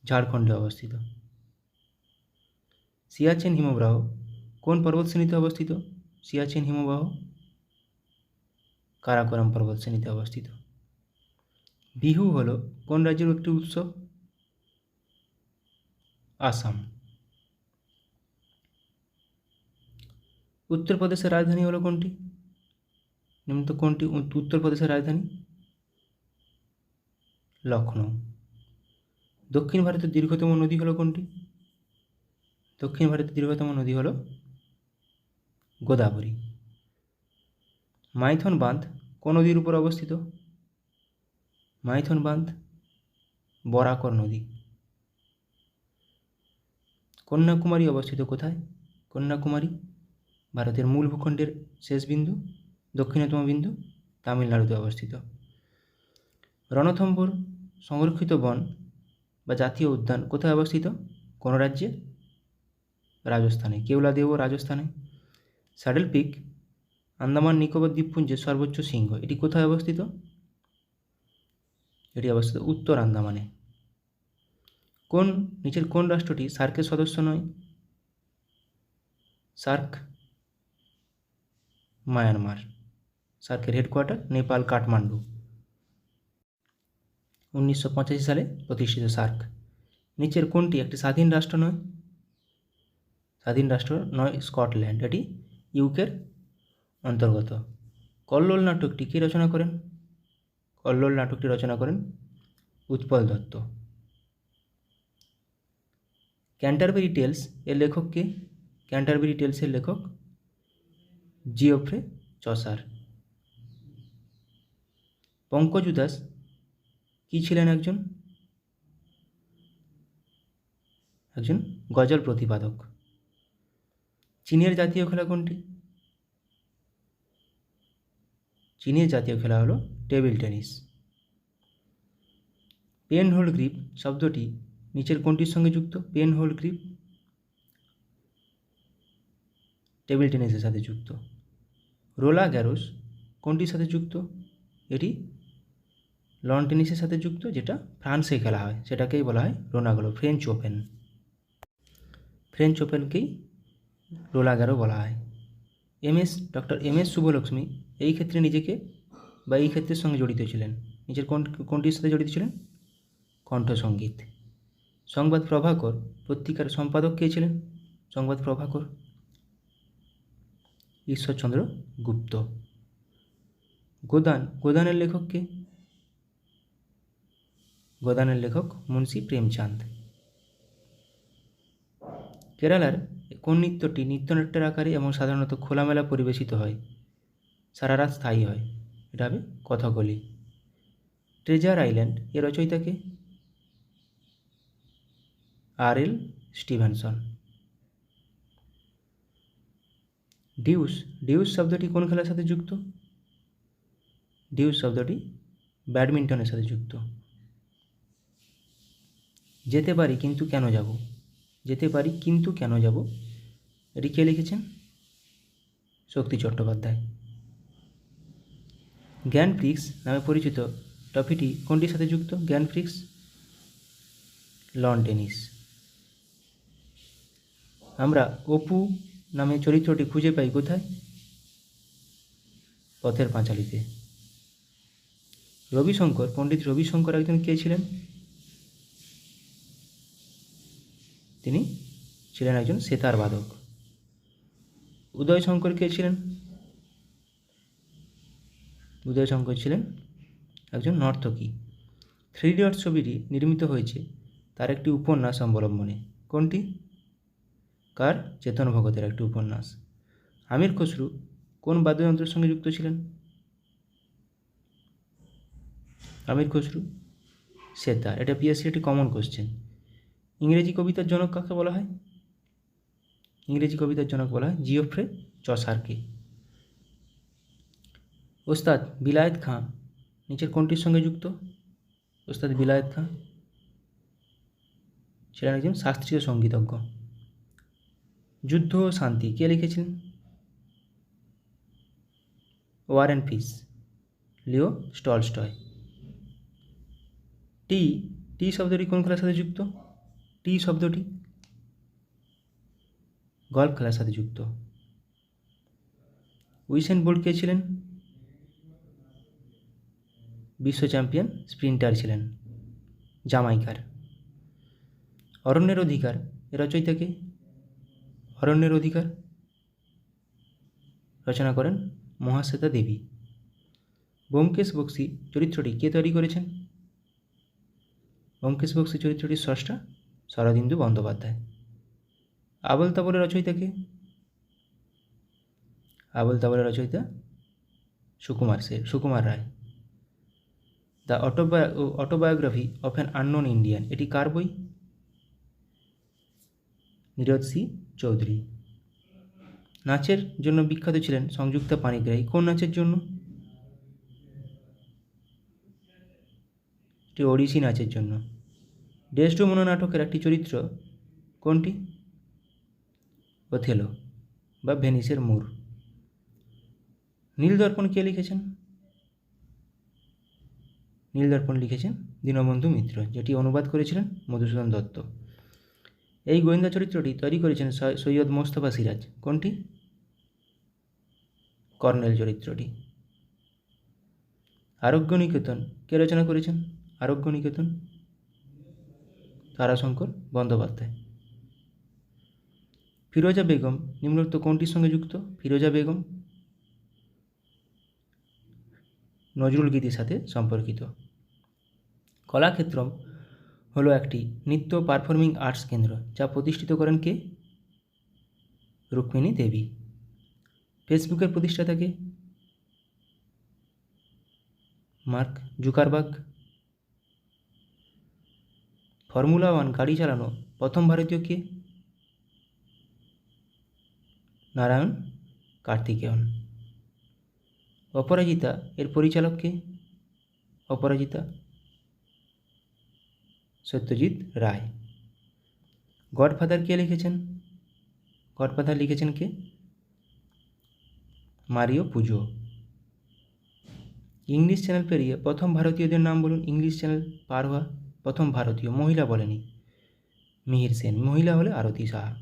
ঝাড়খণ্ডে অবস্থিত। সিয়াচেন হিমবাহ কোন পর্বতশ্রেণীতে অবস্থিত? সিয়াচেন হিমবাহ কারাকোরাম পর্বতশ্রেণীতে অবস্থিত। বিহু হল কোন রাজ্যের একটি উৎসব? আসাম। উত্তরপ্রদেশের রাজধানী হলো কোনটি? নিম্নত কোনটি উত্তরপ্রদেশের রাজধানী? লখনৌ। দক্ষিণ ভারতের দীর্ঘতম নদী হলো কোনটি? দক্ষিণ ভারতের দীর্ঘতম নদী হলো গোদাবরী। মাইথন বাঁধ কোন নদীর উপর অবস্থিত? মাইথন বাঁধ বরাকর নদী। কন্যাকুমারী অবস্থিত কোথায়? কন্যাকুমারী ভারতের মূল ভূখণ্ডের শেষ বিন্দু, দক্ষিণতম বিন্দু, তামিলনাড়ুতে অবস্থিত। রণথম্ভোর সংরক্ষিত বন বা জাতীয় উদ্যান কোথায় অবস্থিত? কোন রাজ্যে? রাজস্থানে। কেওলাদেও রাজস্থানে। স্যাডেল পিক আন্দামান নিকোবর দ্বীপপুঞ্জের সর্বোচ্চ শৃঙ্গ, এটি কোথায় অবস্থিত? এটি অবস্থিত উত্তর আন্দামানে। নিচের কোন রাষ্ট্রটি সার্কের সদস্য নয়? SAARC Myanmar. সার্কের হেডকোয়ার্টার নেপাল কাঠমান্ডু। 1985 সালে প্রতিষ্ঠিত সার্ক। নিচের কোনটি একটি স্বাধীন রাষ্ট্র নয়? স্বাধীন রাষ্ট্র নয় স্কটল্যান্ড, এটি ইউকের অন্তর্গত। কল্লোল নাটকটি কে রচনা করেন? কল্লোল নাটকটি রচনা করেন উৎপল দত্ত। ক্যান্টারবেরি টেলস এর লেখক কে? ক্যান্টারবেরি টেলসের লেখক জিওফ্রে চসার। পঙ্কজ উদাস কি ছিলেন? একজন গজল প্রতিপাদক। চীনের জাতীয় খেলা কোনটি? চীনের জাতীয় খেলা হলো table tennis. Pen hold grip শব্দটি নিচের কোনটির সঙ্গে যুক্ত? পেন হোল্ড গ্রিপ টেবিল টেনিসের সাথে যুক্ত। রোলা গ্যারোস কোনটির সাথে যুক্ত? এটি লন টেনিসের সাথে যুক্ত, যেটা ফ্রান্সে খেলা হয়, সেটাকেই বলা হয় রোনাগলো, ফ্রেঞ্চ ওপেন। ফ্রেঞ্চ ওপেনকেই রোলা গ্যারো বলা হয়। ডক্টর এম এস শুভলক্ষ্মী এই ক্ষেত্রে নিজেকে বা এই ক্ষেত্রের সঙ্গে জড়িত ছিলেন। নিজের কোনটির সাথে জড়িত ছিলেন? কণ্ঠসঙ্গীত। সংবাদ প্রভাকর পত্রিকার সম্পাদক কে ছিলেন? সংবাদ প্রভাকর ঈশ্বরচন্দ্র গুপ্ত। গোদানের লেখক কে? গোদানের লেখক মুন্সি প্রেমচাঁদ। কেরালার কোন নৃত্যটি নৃত্যনাট্যের আকারে এবং সাধারণত খোলামেলা পরিবেশিত হয়, সারা রাত স্থায়ী হয়? এটা হবে কথাকলি। ট্রেজার আইল্যান্ড এর রচয়িতা কে? আর.এল. স্টিভেনসন। ডিউস শব্দটি কোন খেলার সাথে যুক্ত? ডিউস শব্দটি ব্যাডমিন্টনের সাথে যুক্ত। যেতে পারি কিন্তু কেন যাব? যেতে পারি কিন্তু কেন যাব, এটি কে লিখেছেন? শক্তি চট্টোপাধ্যায়। গ্র্যান্ড প্রিক্স নামে পরিচিত ট্রফিটি কোনটির সাথে যুক্ত? Grand Prix loan tennis. আমরা অপু নামে চরিত্রটি খুঁজে পাই কোথায়? পথের পাঁচালীতে। পণ্ডিত রবিশঙ্কর একজন কে ছিলেন? তিনি ছিলেন একজন সেতার বাদক। উদয়শঙ্কর কে ছিলেন? উদয়শঙ্কর ছিলেন একজন নর্তকী। 3 ইডিয়টস ছবিটি নির্মিত হয়েছে তার একটি উপন্যাস অবলম্বনে। কোনটি? কার? চেতন ভগতের একটি উপন্যাস। আমির খসরু কোন বাদ্যযন্ত্রের সঙ্গে যুক্ত ছিলেন? আমির খসরু সেতার। এটা পিএসসি একটি কমন কোশ্চেন। ইংরেজি কবিতার জনক কাকে বলা হয়? ইংরেজি কবিতার জনক বলা হয় জিওফ্রে চসারকে। ওস্তাদ বিলায়েত খাঁ নিচের কোনটির সঙ্গে যুক্ত? ওস্তাদ বিলায়েত খাঁ ছিলেন একজন শাস্ত্রীয় সঙ্গীতজ্ঞ। যুদ্ধ ও শান্তি কে লিখেছিলেন? War and Peace, Leo Tolstoy. T T শব্দটি কোন খেলার সাথে যুক্ত? টি শব্দটি গল্ফ খেলার সাথে যুক্ত। উইসেন বোল্ট কে ছিলেন? বিশ্ব চ্যাম্পিয়ন স্প্রিন্টার ছিলেন, জামাইকার। অরণ্যের অধিকার এর রচয়িতা কে? অরণ্যের অধিকার রচনা করেন মহাশ্বেতা দেবী। ব্যোমকেশ বক্সী চরিত্রটি কে তৈরি করেছেন? ব্যোমকেশ বক্সী চরিত্রটির স্রষ্টা শরদিন্দু বন্দ্যোপাধ্যায়। আবোল তাবোলের রচয়িতা কে? আবোল তাবোলের রচয়িতা Sukumar Ray. The Autobiography of an Unknown Indian এটি কার বই? নীরদ সি চৌধুরী। নাচের জন্য বিখ্যাত ছিলেন সংযুক্তা পাণিগ্রাহী। কোন নাচের জন্য? এটি ওড়িশি নাচের জন্য। ডেসডেমোনা নাটকের একটি চরিত্র কোনটি? ওথেলো বা ভেনিসের মূর। নীলদর্পণ কে লিখেছেন? নীলদর্পণ লিখেছেন দীনবন্ধু মিত্র, যেটি অনুবাদ করেছিলেন মধুসূদন দত্ত। এই গোয়েন্দা চরিত্রটি তৈরি করেছেন সৈয়দ মোস্তফা সিরাজ। কোনটি? কর্নেল চরিত্রটি। আরোগ্য নিকেতন কে রচনা করেছেন? আরোগ্য নিকেতন তারাশঙ্কর বন্দ্যোপাধ্যায়। ফিরোজা বেগম নিম্নোক্ত কোনটির সঙ্গে যুক্ত? ফিরোজা বেগম নজরুল গীতির সাথে সম্পর্কিত। কলাক্ষেত্রম হলো একটি নৃত্য পারফর্মিং আর্টস কেন্দ্র যা প্রতিষ্ঠিত করেন কে? রুক্মিণী দেবী। ফেসবুকের প্রতিষ্ঠাতা কে? Mark Zuckerberg. ফর্মুলা 1 গাড়ি চালানো প্রথম ভারতীয় কে? নারায়ণ কার্তিকেয়ন। অপরাজিতা এর পরিচালক কে? অপরাজিতা সত্যজিৎ রায়। গডফাদার কে লিখেছেন? গডফাদার লিখেছেন কে? মারিও পুজো। ইংলিশ চ্যানেল পেরিয়ে প্রথম ভারতীয়দের নাম বলুন। ইংলিশ চ্যানেল পার হওয়া প্রথম ভারতীয়, মহিলা বলেনি, মিহির সেন। মহিলা হলে আরতি সাহা।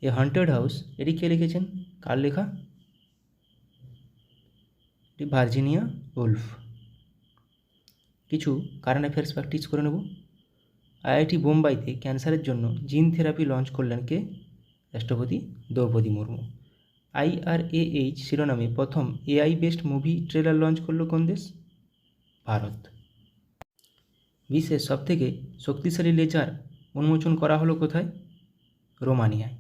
এ হন্টেড হাউস এটি কে লিখেছেন? কার লেখা? এটি ভার্জিনিয়া উলফ। কিছু কারেন্ট অ্যাফেয়ার্স প্র্যাকটিস করে নেব। আইআইটি বোম্বাইতে ক্যান্সারের জন্য জিন থেরাপি লঞ্চ করলেন কে? রাষ্ট্রপতি দ্রৌপদী মুর্মু। IRAH শিরোনামে প্রথম AI based movie trailer launch করলো কোন দেশ? ভারত। বিশ্বের সবথেকে শক্তিশালী লেজার উন্মোচন করা হলো কোথায়? রোমানিয়ায়।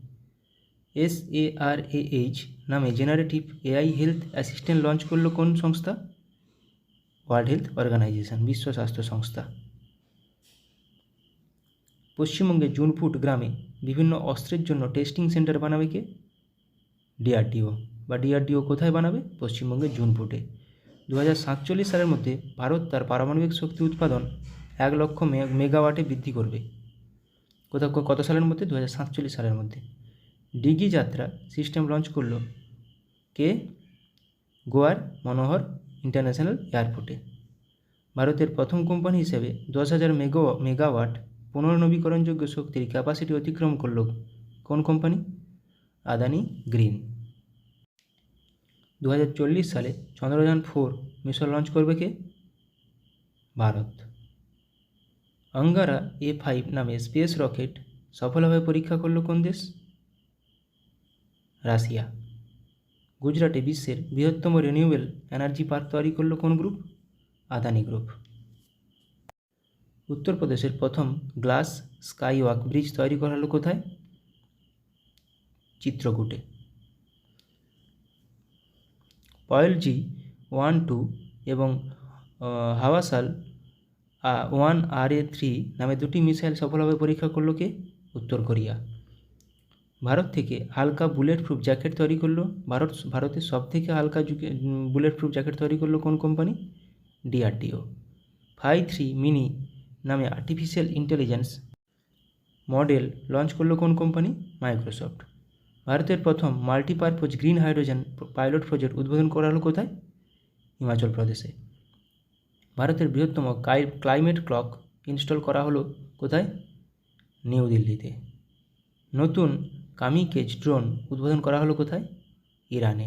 SARAH নামে generative AI health assistant launch করলো কোন সংস্থা? ওয়ার্ল্ড হেলথ অর্গানাইজেশন, বিশ্ব স্বাস্থ্য সংস্থা। পশ্চিমবঙ্গের জুনপুট গ্রামে বিভিন্ন অস্ত্রের জন্য টেস্টিং সেন্টার বানাবে কে? DRDO। বা DRDO কোথায় বানাবে? পশ্চিমবঙ্গের জুনপুটে। 2047 সালের মধ্যে ভারত তার পারমাণবিক শক্তি উৎপাদন 1 লক্ষ মেগাওয়াটে বৃদ্ধি করবে। কত সালের মধ্যে? 2047 সালের মধ্যে। ডিগি যাত্রা সিস্টেম লঞ্চ করলো কে? গোয়ার মনোহর ইন্টারন্যাশনাল এয়ারপোর্টে। ভারতের প্রথম কোম্পানি হিসেবে 10,000 মেগাওয়াট পুনর্নবীকরণযোগ্য শক্তির ক্যাপাসিটি অতিক্রম করল কোন কোম্পানি? আদানি গ্রিন। 2040 সালে চন্দ্রযান-4 মিশন লঞ্চ করবে কে? ভারত। অঙ্গারা A5 নামে স্পেস রকেট সফলভাবে পরীক্ষা করল কোন দেশ? রাশিয়া। গুজরাটে বিশ্বের বৃহত্তম রিনিউয়েবল এনার্জি পার্ক তৈরি করল কোন গ্রুপ? আদানি গ্রুপ। উত্তরপ্রদেশের প্রথম গ্লাস স্কাইওয়াক ব্রিজ তৈরি করা হলো কোথায়? চিত্রকূটে। পয়েলজি 1-2 এবং হাওয়াসাল 1RA-3 নামে দুটি মিসাইল সফলভাবে পরীক্ষা করলো কে? উত্তর কোরিয়া। ভারত থেকে হালকা বুলেট প্রুফ জ্যাকেট তৈরি করলো ভারতের সবথেকে হালকা বুলেট প্রুফ জ্যাকেট তৈরি করলো কোন কোম্পানি? DRDO। 5-3 মিনি নামে আর্টিফিশিয়াল ইন্টেলিজেন্স মডেল লঞ্চ করলো কোন কোম্পানি? মাইক্রোসফট। ভারতের প্রথম multipurpose green hydrogen pilot project উদ্বোধন করা হলো কোথায়? হিমাচল প্রদেশে। ভারতের বৃহত্তম ক্লাইমেট ক্লক ইনস্টল করা হলো কোথায়? নিউ দিল্লিতে। নতুন কামিকেজ ড্রোন উদ্বোধন করা হলো কোথায়? ইরানে।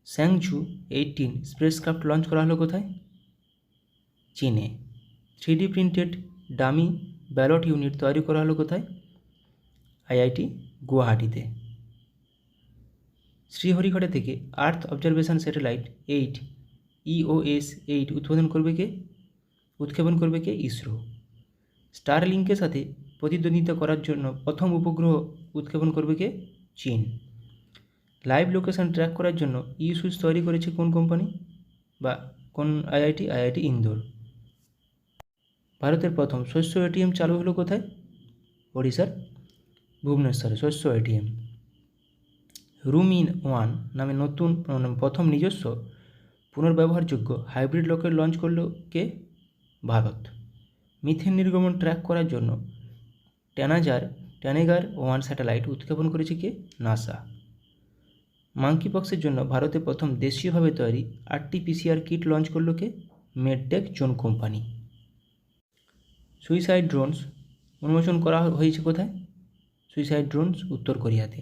স্যাংঝু 18 স্পেসক্রাফট লঞ্চ করা হলো কোথায়? চীনে। 3D printed dummy ballot unit তৈরি করা হলো কোথায়? IIT গুয়াহাটিতে। শ্রীহরিকোটা থেকে আর্থ অবজারভেশন স্যাটেলাইট 8 EOS-8 উৎক্ষেপণ করবে কে? ইসরো। স্টারলিংকের সাথে প্রতিদ্বন্দ্বিতা করার জন্য প্রথম উপগ্রহ উৎক্ষেপণ করবে কে? চীন। লাইভ লোকেশন ট্র্যাক করার জন্য সুইচ তৈরি করেছে কোন কোম্পানি বা কোন IIT ইন্দোর। ভারতের প্রথম শস্য ATM চালু হলো কোথায়? ওড়িশার ভুবনেশ্বরে শস্য ATM। রুম-ইন 1 নামে নতুন প্রথম নিজস্ব পুনর্ব্যবহারযোগ্য হাইব্রিড রকেট লঞ্চ করলো কে? ভারত। মিথেন নির্গমন ট্র্যাক করার জন্য ট্যানেগার 1 স্যাটেলাইট উৎক্ষেপণ করেছে কে? নাসা। মাঙ্কিপক্সের জন্য ভারতে প্রথম দেশীয়ভাবে তৈরি RT-PCR কিট লঞ্চ করলো কে? MedTech Zone company. Suicide drones উন্মোচন করা হয়েছে কোথায়? সুইসাইড ড্রোনস উত্তর কোরিয়াতে।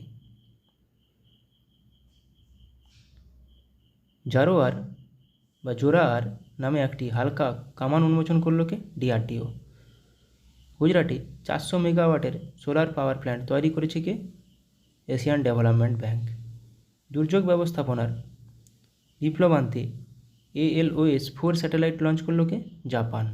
জোরার নামে একটি হালকা কামান উন্মোচন করলো কে? DRDO। গুজরাটে 400 মেগাওয়াটের সোলার পাওয়ার প্ল্যান্ট তৈরি করেছে কে? Asian development bank. দুর্যোগ ব্যবস্থাপনার বিপ্লব আনতে ALOS-4 স্যাটেলাইট লঞ্চ করলো কে? জাপান।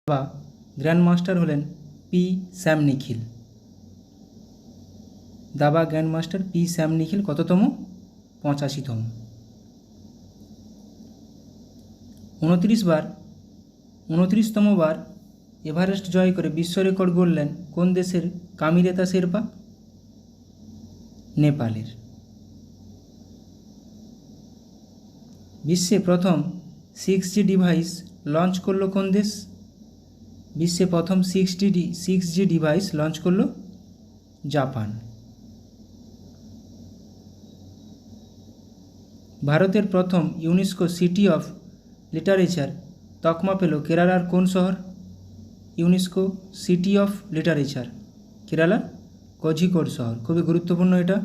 বা গ্র্যান্ড মাস্টার হলেন পি স্যাম নিখিল। দাবা গ্র্যান্ড মাস্টার পি স্যাম নিখিল কততম? 85তম। 29তম বার এভারেস্ট জয় করে বিশ্ব রেকর্ড গড়লেন কোন দেশের কামিরেতা শেরপা? নেপালের। বিশ্বে প্রথম 6G ডিভাইস লঞ্চ করলো কোন দেশ? বিশ্বে প্রথম 6G ডিভাইস লঞ্চ করলো জাপান। ভারতের প্রথম ইউনেস্কো সিটি অফ লিটারেচার তকমা পেল কেরালার কোন শহর? ইউনেস্কো সিটি অফ লিটারেচার কেরালার কোঝিকোড শহর। খুবই গুরুত্বপূর্ণ এটা।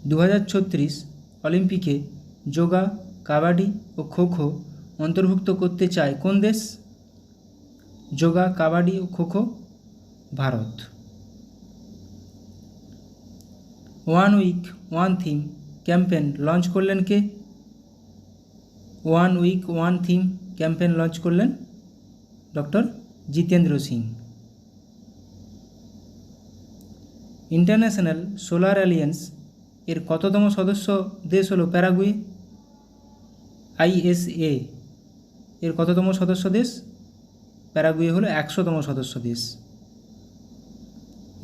2036 অলিম্পিকে যোগা, কাবাডি ও খোখো অন্তর্ভুক্ত করতে চায় কোন দেশ? যোগা, কাবাডি ও kho kho Bharat. 1 week 1 theme campaign launch করলেন কে? One week one theme campaign launch করলেন? Doctor Jitendra Singh. International solar alliance এর কততম সদস্য দেশ হলো প্যারাগুয়ে? ISA এর কততম সদস্য দেশ? প্যারাগুয়ে হলো 100তম সদস্য দেশ।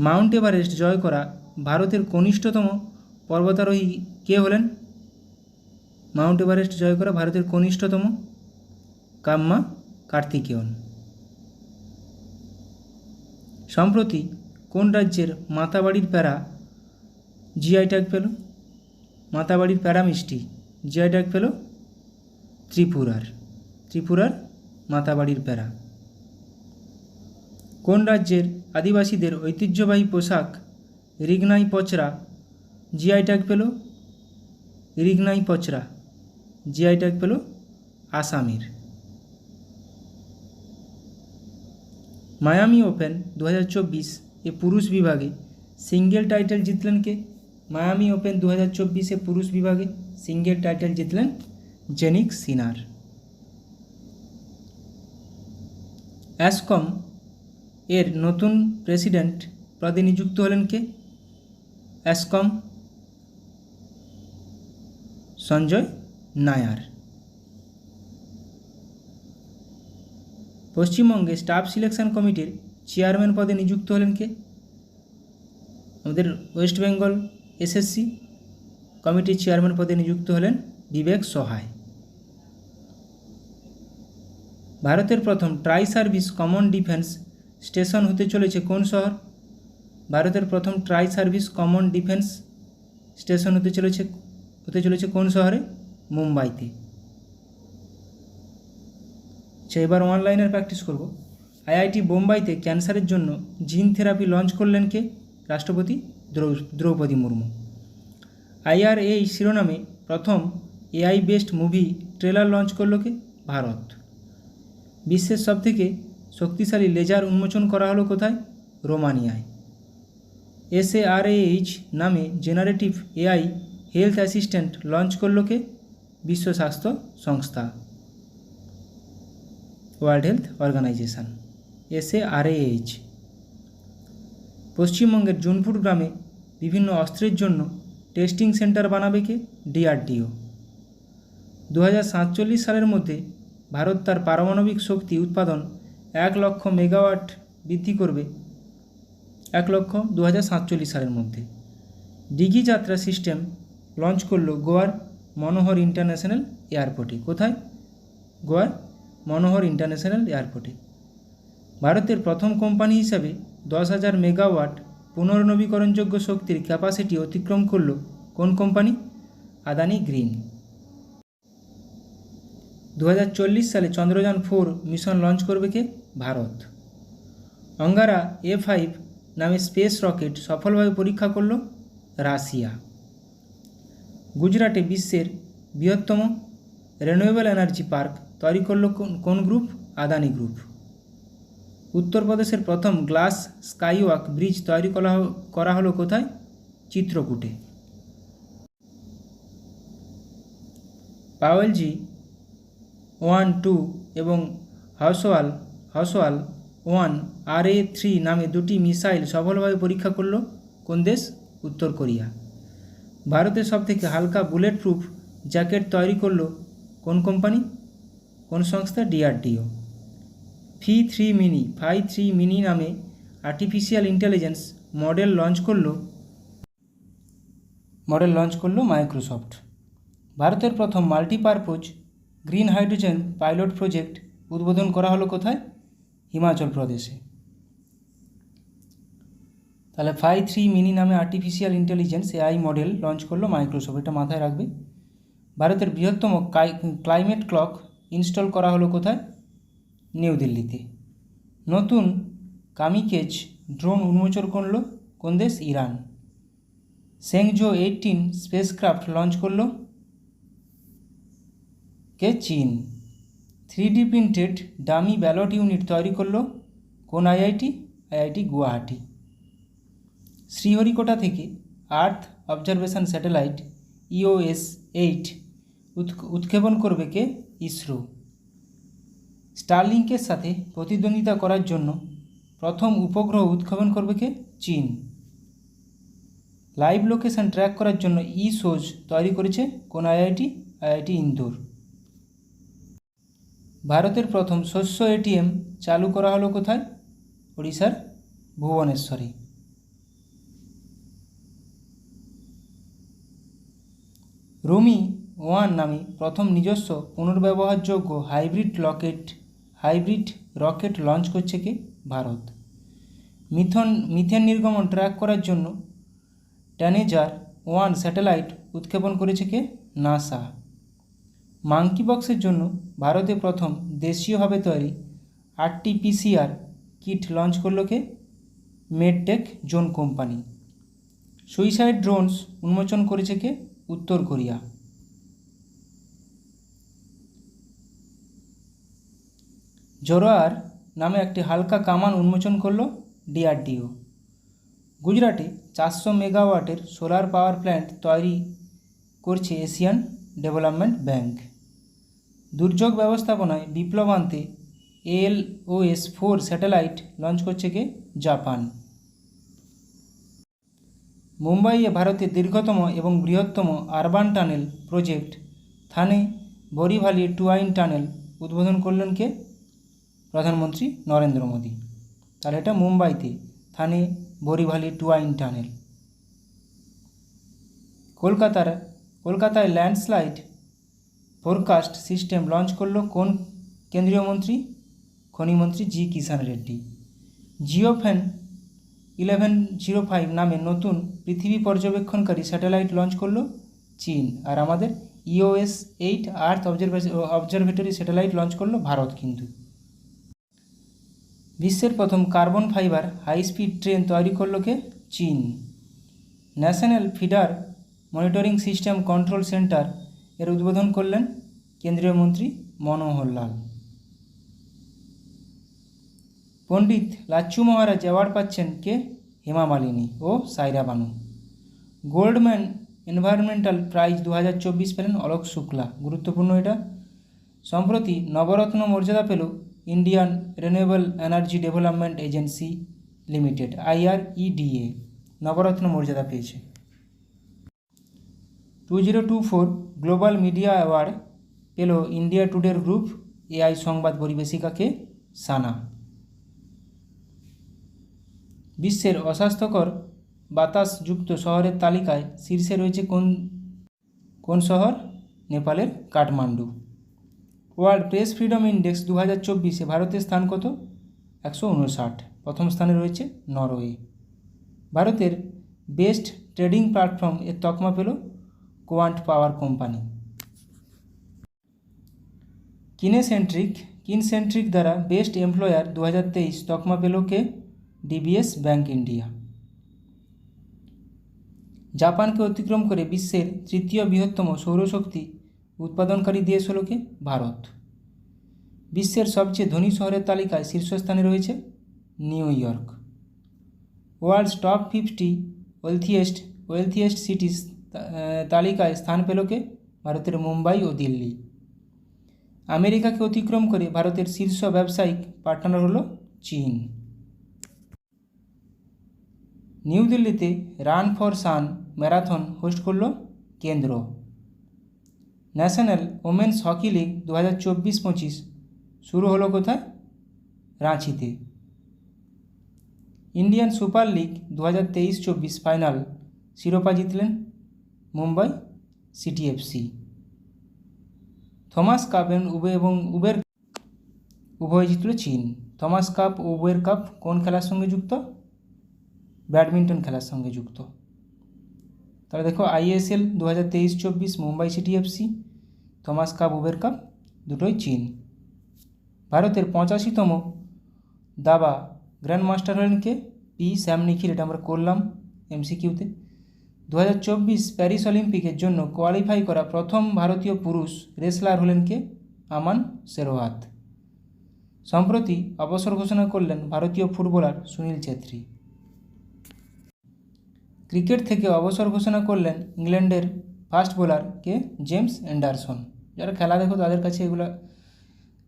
মাউন্ট এভারেস্ট জয় করা ভারতের কনিষ্ঠতম পর্বতারোহী কে হলেন? মাউন্ট এভারেস্ট জয় করা ভারতের কনিষ্ঠতম কাম্মা কার্তিকেয়ন। সম্প্রতি কোন রাজ্যের মাতাবাড়ির প্যারা জিআই ট্যাগ পেল? মাতাবাড়ির প্যারা মিষ্টি জিআই ট্যাগ পেল ত্রিপুরার মাতাবাড়ির প্যারা। কোন রাজ্যের আদিবাসীদের ঐতিহ্যবাহী পোশাক রিগনাই পচরা জিআই ট্যাগ পেল? রিগনাই পচরা জিআই ট্যাগ পেল আসামের। মায়ামি ওপেন 2024 এ পুরুষ বিভাগে সিঙ্গেল টাইটেল জিতলেন কে? মায়ামি ওপেন 2024 এ পুরুষ বিভাগে সিঙ্গেল টাইটেল জিতলেন জেনিক সিনার। অ্যাসকম এর নতুন প্রেসিডেন্ট পদে নিযুক্ত হলেন কে? অ্যাসকম সঞ্জয় নায়ার। পশ্চিমবঙ্গে স্টাফ সিলেকশন কমিটির চেয়ারম্যান পদে নিযুক্ত হলেন কে? আমাদের ওয়েস্ট বেঙ্গল SSC কমিটির চেয়ারম্যান পদে নিযুক্ত হলেন বিবেক সহায়। ভারতের প্রথম try service common defence station হতে চলেছে কোন শহর? ভারতের প্রথম try service common defence station হতে চলেছে কোন শহরে? মুম্বাইতে। আচ্ছা, এবার অনলাইনের প্র্যাকটিস করব। IIT বোম্বাইতে ক্যান্সারের জন্য জিন থেরাপি লঞ্চ করলেন কে? রাষ্ট্রপতি দ্রৌপদী মুর্মু। IRA শিরোনামে প্রথম AI based movie trailer launch করলো কে? ভারত। বিশ্বের সবথেকে শক্তিশালী লেজার উন্মোচন করা হলো কোথায়? রোমানিয়ায়। SARAH নামে generative AI health assistant launch করলো কে? বিশ্ব স্বাস্থ্য সংস্থা, ওয়ার্ল্ড হেলথ অর্গানাইজেশন। SARAH। পশ্চিমবঙ্গের জুনপুর গ্রামে বিভিন্ন অস্ত্রের জন্য টেস্টিং সেন্টার বানাবে কে? DRDO। 2047 সালের মধ্যে ভারত তার পারমাণবিক শক্তি উৎপাদন 1 লক্ষ মেগাওয়াট বৃদ্ধি করবে। 2047 সালের মধ্যে। ডিগি যাত্রা সিস্টেম লঞ্চ করলো গোয়ার মনোহর ইন্টারন্যাশনাল এয়ারপোর্টে। কোথায়? গোয়ার মনোহর ইন্টারন্যাশনাল এয়ারপোর্টে। ভারতের প্রথম কোম্পানি হিসাবে 10,000 মেগাওয়াট পুনর্নবীকরণযোগ্য শক্তির ক্যাপাসিটি অতিক্রম করল কোন কোম্পানি? আদানি গ্রিন। 2040 সালে চন্দ্রযান 4 মিশন লঞ্চ করবে কে? ভারত। অঙ্গারা A5 নামে স্পেস রকেট সফলভাবে পরীক্ষা করল রাশিয়া। গুজরাটে বিশ্বের বৃহত্তম রিনিউয়েবল এনার্জি পার্ক তৈরি করল কোন গ্রুপ? আদানি গ্রুপ। উত্তরপ্রদেশের প্রথম গ্লাস স্কাইওয়াক ব্রিজ তৈরি করা হলো কোথায়? চিত্রকূটে। পাওয়েলজি 1, 2 এবং হাউসওয়াল 1 RA3 নামে দুটি মিসাইল সফলভাবে পরীক্ষা করল কোন দেশ? উত্তর কোরিয়া। ভারতের সবথেকে হালকা বুলেট প্রুফ জ্যাকেট তৈরি করল কোন কোম্পানি? কোন সংস্থা? DRDO। Phi 3 মিনি নামে আর্টিফিশিয়াল ইন্টেলিজেন্স মডেল লঞ্চ করলো মাইক্রোসফট। ভারতের প্রথম multipurpose green hydrogen pilot project উদ্বোধন করা হলো কোথায়? হিমাচল প্রদেশে। তাহলে Phi 3 মিনি নামে artificial intelligence AI model launch করলো মাইক্রোসফট, এটা মাথায় রাখবে। ভারতের বৃহত্তম ক্লাইমেট ক্লক ইনস্টল করা হলো কোথায়? নিউ দিল্লিতে। নতুন কামিকেজ ড্রোন উন্মোচন করলো কোন দেশ? ইরান। সেংজো 18 স্পেসক্রাফট লঞ্চ করলো কে? চীন। 3D printed dummy ballot unit তৈরি করলো কোন IIT? IIT গুয়াহাটি। শ্রীহরিকোটা থেকে আর্থ অবজারভেশন স্যাটেলাইট EOS 8 উৎক্ষেপণ করবে কে? ইসরো। স্টারলিংকের সাথে প্রতিদ্বন্দ্বিতা করার জন্য প্রথম উপগ্রহ উৎক্ষেপণ করবে কে? চীন। লাইভ লোকেশন ট্র্যাক করার জন্য সোজ তৈরি করেছে কোন আইআইটি? আইআইটি ইন্দোর। ভারতের প্রথম শস্য এটিএম চালু করা হলো কোথায়? ওড়িশার ভুবনেশ্বরে। রুমি 1 নামে প্রথম নিজস্ব পুনর্ব্যবহারযোগ্য হাইব্রিড রকেট লঞ্চ করছে কে? ভারত। মিথেন নির্গমন ট্র্যাক করার জন্য ট্যানেজার-1 স্যাটেলাইট উৎক্ষেপণ করেছে কে? নাসা। মাঙ্কি বক্সের জন্য ভারতে প্রথম দেশীয়ভাবে তৈরি RT-PCR কিট লঞ্চ করল কে? MedTech Zone company. Suicide drones উন্মোচন করেছে কে? উত্তর কোরিয়া। জোরোয়ার নামে একটি হালকা কামান উন্মোচন করল DRDO। গুজরাটে 400 মেগাওয়াটের সোলার পাওয়ার প্ল্যান্ট তৈরি করছে এশিয়ান ডেভেলপমেন্ট ব্যাংক। দুর্যোগ ব্যবস্থাপনায় বিপ্লব আনতে ALOS-4 স্যাটেলাইট লঞ্চ করছে কে? জাপান। মুম্বাইয়ে ভারতের দীর্ঘতম এবং বৃহত্তম আরবান টানেল প্রজেক্ট থানে বোরিভালি টুয়াইন টানেল উদ্বোধন করলেন কে? প্রধানমন্ত্রী নরেন্দ্র মোদী। তাহলে এটা মুম্বাইতে থানে বোরিভালি টুয়াইন টানেল। কলকাতায় ল্যান্ডস্লাইড ফোরকাস্ট সিস্টেম লঞ্চ করলো কোন কেন্দ্রীয় মন্ত্রী? খনিমন্ত্রী জি কিষাণ রেড্ডি। জিওফেন 1105 নামে নতুন পৃথিবী পর্যবেক্ষণকারী স্যাটেলাইট লঞ্চ করলো চীন। আর আমাদের EOS-8 আর্থ অবজারভেটরি স্যাটেলাইট লঞ্চ করলো ভারত। কিন্তু বিশ্বের প্রথম carbon fibre high speed train তৈরি করলো কে? চীন। National feeder monitoring system control centre এর উদ্বোধন করলেন কেন্দ্রীয় মন্ত্রী মনোহর লাল। পণ্ডিত লাচ্ছু মহারাজ অ্যাওয়ার্ড পাচ্ছেন কে? হেমা মালিনী ও সাইরা বানু। গোল্ডম্যান এনভায়রনমেন্টাল প্রাইজ 2024 পেলেন অলোক শুক্লা। গুরুত্বপূর্ণ এটা। সম্প্রতি নবরত্ন মর্যাদা পেল Indian renewable energy development agency limited IREDA নবরত্ন মর্যাদা পেয়েছে। 2024 গ্লোবাল মিডিয়া অ্যাওয়ার্ড পেল ইন্ডিয়া টুডের গ্রুপ AI সংবাদ পরিবেশিকাকে? সানা। বিশ্বের অস্বাস্থ্যকর বাতাসযুক্ত শহরের তালিকায় শীর্ষে রয়েছে কোন শহর? নেপালের Kathmandu. World Press Freedom Index 2024-এ ভারতের স্থান কত? 159। প্রথম স্থানে রয়েছে নরওয়ে। ভারতের বেস্ট ট্রেডিং প্ল্যাটফর্ম এর তকমা পেল কোয়ান্ট পাওয়ার কোম্পানি। কিনসেন্ট্রিক দ্বারা বেস্ট এমপ্লয়ার 2023 তকমা পেল কে? DBS bank India. জাপানকে অতিক্রম করে বিশ্বের তৃতীয় বৃহত্তম সৌরশক্তি উৎপাদনকারী দেশ হল কে? ভারত। বিশ্বের সবচেয়ে ধনী শহরের তালিকায় শীর্ষস্থানে রয়েছে New York. World's top 50 wealthiest cities তালিকায় স্থান পেল কে? ভারতের মুম্বাই ও দিল্লি। আমেরিকাকে অতিক্রম করে ভারতের শীর্ষ ব্যবসায়িক পার্টনার হল চীন। নিউ দিল্লিতে run for sun marathon host করল কেন্দ্র। ন্যাশনাল ওমেন্স হকি লিগ 2024-25 শুরু হলো কোথায়? রাঁচিতে। ইন্ডিয়ান সুপার লিগ 2023-24 ফাইনাল শিরোপা জিতলেন Mumbai city FC। Thomas cup এবং উবের উভয় জিতল চীন। থমাস কাপ ও উবের কাপ কোন খেলার সঙ্গে যুক্ত? ব্যাডমিন্টন খেলার সঙ্গে যুক্ত। তাহলে দেখো ISL 2023-24 Mumbai city FC, Thomas cup Uber cup দুটোই চীন। ভারতের 85তম দাবা গ্র্যান্ডমাস্টার হলেন কে? শ্যাম নিখিল। এটা আমরা করলাম MCQতে। 2024 প্যারিস অলিম্পিকের জন্য কোয়ালিফাই করা প্রথম ভারতীয় পুরুষ রেসলার হলেন কে? আমান শেরওয়াত। সম্প্রতি অবসর ঘোষণা করলেন ভারতীয় ফুটবলার সুনীল ছেত্রী। ক্রিকেট থেকে অবসর ঘোষণা করলেন ইংল্যান্ডের ফাস্ট বোলার কে? James Anderson. যারা খেলা দেখো তাদের কাছে এগুলো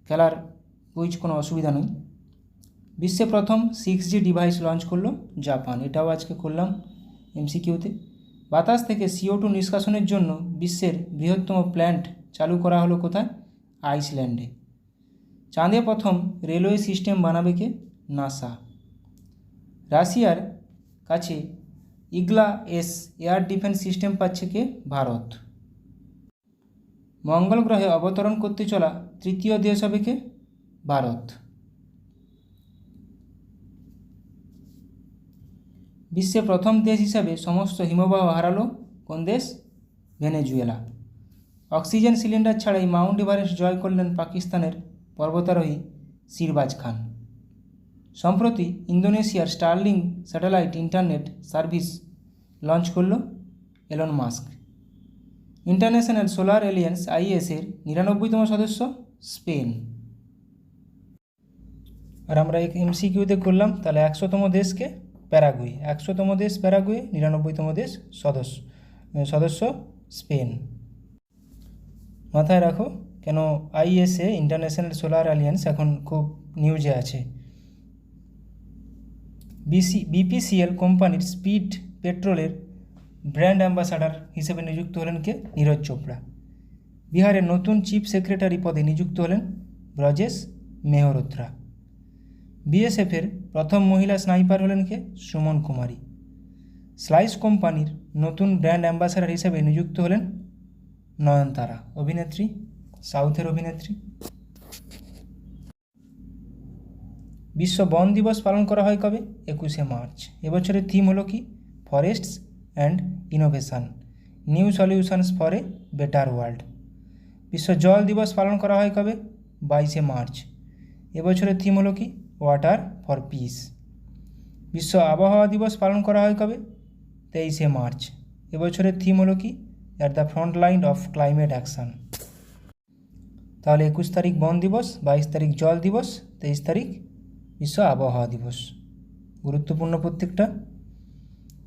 খেলার কুইজ কোনো অসুবিধা নেই। বিশ্বে প্রথম 6G ডিভাইস লঞ্চ করলো জাপান, এটাও আজকে করলাম এমসিকিউতে। বাতাস থেকে CO2 নিষ্কাশনের জন্য বিশ্বের বৃহত্তম প্ল্যান্ট চালু করা হলো কোথায়? আইসল্যান্ডে। চাঁদে প্রথম রেলওয়ে সিস্টেম বানাবে কে? নাসা। রাশিয়ার কাছে ইগলা-S এয়ার ডিফেন্স সিস্টেম পাচ্ছে কে? ভারত। মঙ্গল গ্রহে অবতরণ করতে চলা তৃতীয় দেশ হবে কে? ভারত। বিশ্বে প্রথম দেশ হিসাবে সমস্ত হিমবাহ হারালো কোন দেশ? ভেনেজুয়েলা। অক্সিজেন সিলিন্ডার ছাড়াই মাউন্ট এভারেস্ট জয় করলেন পাকিস্তানের পর্বতারোহী শিরবাজ খান। সম্প্রতি ইন্দোনেশিয়ার Starlink satellite internet service launch করল Elon Musk. International solar Alliance IS-এর 99তম সদস্য স্পেন। আর আমরা এক এমসিকিউতে করলাম তাহলে 100তম দেশকে প্যারাগুয়ে, 100তম দেশ প্যারাগুয়ে, 99তম দেশ সদস্য স্পেন। মাথায় রাখো কেন IS-এ ইন্টারন্যাশনাল সোলার অ্যালিয়েন্স এখন খুব নিউজে আছে। BPCL কোম্পানির স্পিড পেট্রোলের ব্র্যান্ড অ্যাম্বাসাডার হিসেবে নিযুক্ত হলেন কে? নীরজ চোপড়া। বিহারের নতুন চিফ সেক্রেটারি পদে নিযুক্ত হলেন ব্রজেশ মেহরোত্রা। BSF-এর প্রথম মহিলা স্নাইপার হলেন কে? সুমন কুমারী। স্লাইস কোম্পানির নতুন ব্র্যান্ড অ্যাম্বাসাডার হিসেবে নিযুক্ত হলেন নয়নতারা, অভিনেত্রী, সাউথের অভিনেত্রী। বিশ্ব বন দিবস পালন করা হয় কবে? 21শে মার্চ। এবছরের থিম হলো কি? Forests and innovation, new solutions for a better world. বিশ্ব জল দিবস পালন করা হয় কবে? 22শে মার্চ। এবছরের থিম হলো কি? Water for piece. বিশ্ব আবহাওয়া দিবস পালন করা হয় কবে? 23শে মার্চ। এবছরের থিম হলো কি? At the front line of climate action. তাহলে 21 তারিখ বন দিবস, 22 তারিখ জল দিবস, 23 তারিখ বিশ্ব আবহাওয়া দিবস। গুরুত্বপূর্ণ প্রত্যেকটা।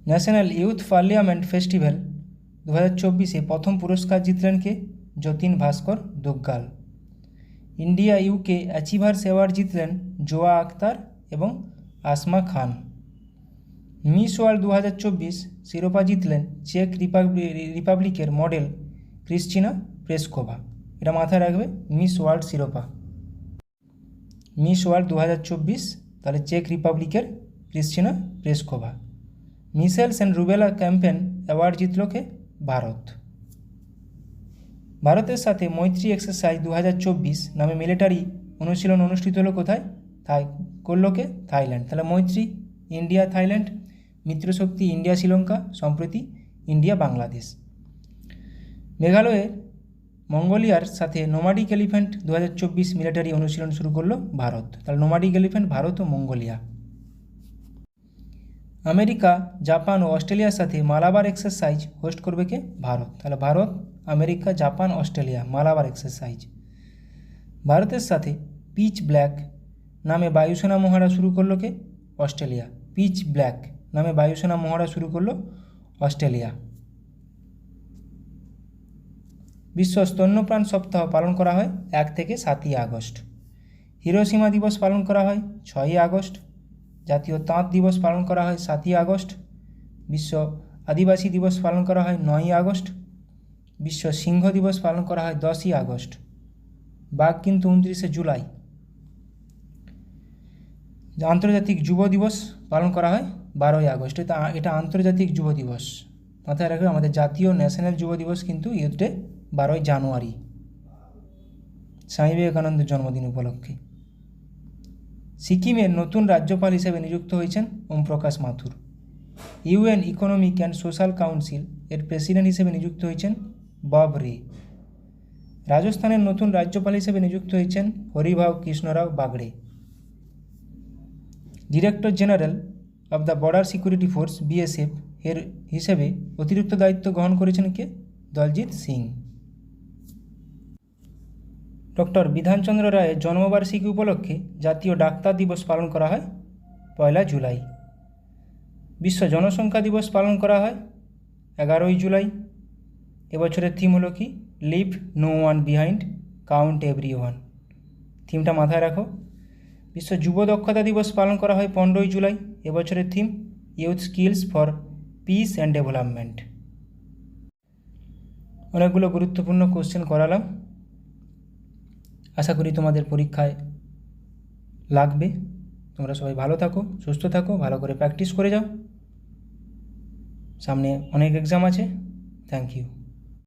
ন্যাশনাল ইউথ পার্লামেন্ট ফেস্টিভ্যাল 2024-এ প্রথম পুরস্কার জিতলেন কে? যতীন ভাস্কর দুগ্গাল। ইন্ডিয়া UK অ্যাচিভার্স অ্যাওয়ার্ড জিতলেন জোয়া আক্তার এবং আসমা খান। মিস ওয়ার্ল্ড 2024 শিরোপা জিতলেন চেক রিপাবলিকের মডেল ক্রিস্টিনা প্লেসকোভা। এটা মাথায় রাখবে, মিস ওয়ার্ল্ড শিরোপা, মিস ওয়ার্ল্ড 2024, তাহলে চেক রিপাবলিকের Krystyna Pyszkova. Measles and rubella campaign award জিতল কে? ভারত। ভারতের সাথে মৈত্রী এক্সারসাইজ 2024 নামে মিলিটারি অনুশীলন অনুষ্ঠিত হলো কোথায়? করল কে? থাইল্যান্ড। তাহলে মৈত্রী ইন্ডিয়া থাইল্যান্ড, মিত্রশক্তি ইন্ডিয়া শ্রীলঙ্কা, সম্প্রতি ইন্ডিয়া বাংলাদেশ। মেঘালয়ের মঙ্গোলিয়ার সাথে নোমাডিক এলিফ্যান্ট 2024 মিলিটারি অনুশীলন শুরু করলো ভারত। তাহলে নোমাডিক এলিফ্যান্ট ভারত ও মঙ্গোলিয়া। আমেরিকা, জাপান ও অস্ট্রেলিয়ার সাথে মালাবার এক্সারসাইজ হোস্ট করবে কে? ভারত। তাহলে Bharat, America, Japan, Australia Malabar exercise. ভারতের সাথে পিচ ব্ল্যাক নামে বায়ুসেনা মহড়া শুরু করলো কে? অস্ট্রেলিয়া। পিচ ব্ল্যাক নামে বায়ুসেনা মহড়া শুরু করলো অস্ট্রেলিয়া। বিশ্ব স্তন্যপান সপ্তাহ পালন করা হয় 1 থেকে 7ই আগস্ট। হিরোশিমা দিবস পালন করা হয় 6ই আগস্ট। জাতীয় তাঁত দিবস পালন করা হয় 7ই আগস্ট। বিশ্ব আদিবাসী দিবস পালন করা হয় 9ই আগস্ট। বিশ্ব সিংহ দিবস পালন করা হয় 10ই আগস্ট। বাঘ কিন্তু 29শে জুলাই। আন্তর্জাতিক যুব দিবস পালন করা হয় 12ই আগস্ট। এটা আন্তর্জাতিক যুব দিবস, মাথায় রাখবে। আমাদের জাতীয় ন্যাশনাল যুব দিবস কিন্তু ইউথ ডে 12ই জানুয়ারি, স্বামী বিবেকানন্দের জন্মদিন উপলক্ষে। সিকিমের নতুন রাজ্যপাল হিসেবে নিযুক্ত হয়েছেন ওম প্রকাশ মাথুর। UN economic and social council এর প্রেসিডেন্ট হিসেবে নিযুক্ত হয়েছেন বব রে। রাজস্থানের নতুন রাজ্যপাল হিসেবে নিযুক্ত হয়েছেন Haribhau Krishnarao Bagde. Director general of the Border Security Force BSF এর হিসেবে অতিরিক্ত দায়িত্ব গ্রহণ করেছেন কে? দলজিৎ সিং। ডক্টর বিধানচন্দ্র রায়ের জন্মবার্ষিকী উপলক্ষে জাতীয় ডাক্তার দিবস পালন করা হয় 1 জুলাই। বিশ্ব জনসংখ্যা দিবস পালন করা হয় 11ই জুলাই। এবছরের থিম হলো কি? Leave no one behind, count every one. থিমটা মাথায় রাখো। বিশ্ব যুব দক্ষতা দিবস পালন করা হয় 15ই জুলাই। এবছরের theme youth skills for piece and development. অনেকগুলো গুরুত্বপূর্ণ কোশ্চেন করালাম, আশা করি তোমাদের পরীক্ষায় লাগবে। তোমরা সবাই ভালো থাকো, সুস্থ থাকো, ভালো করে প্র্যাকটিস করে যাও। সামনে অনেক এক্সাম আছে। Thank you.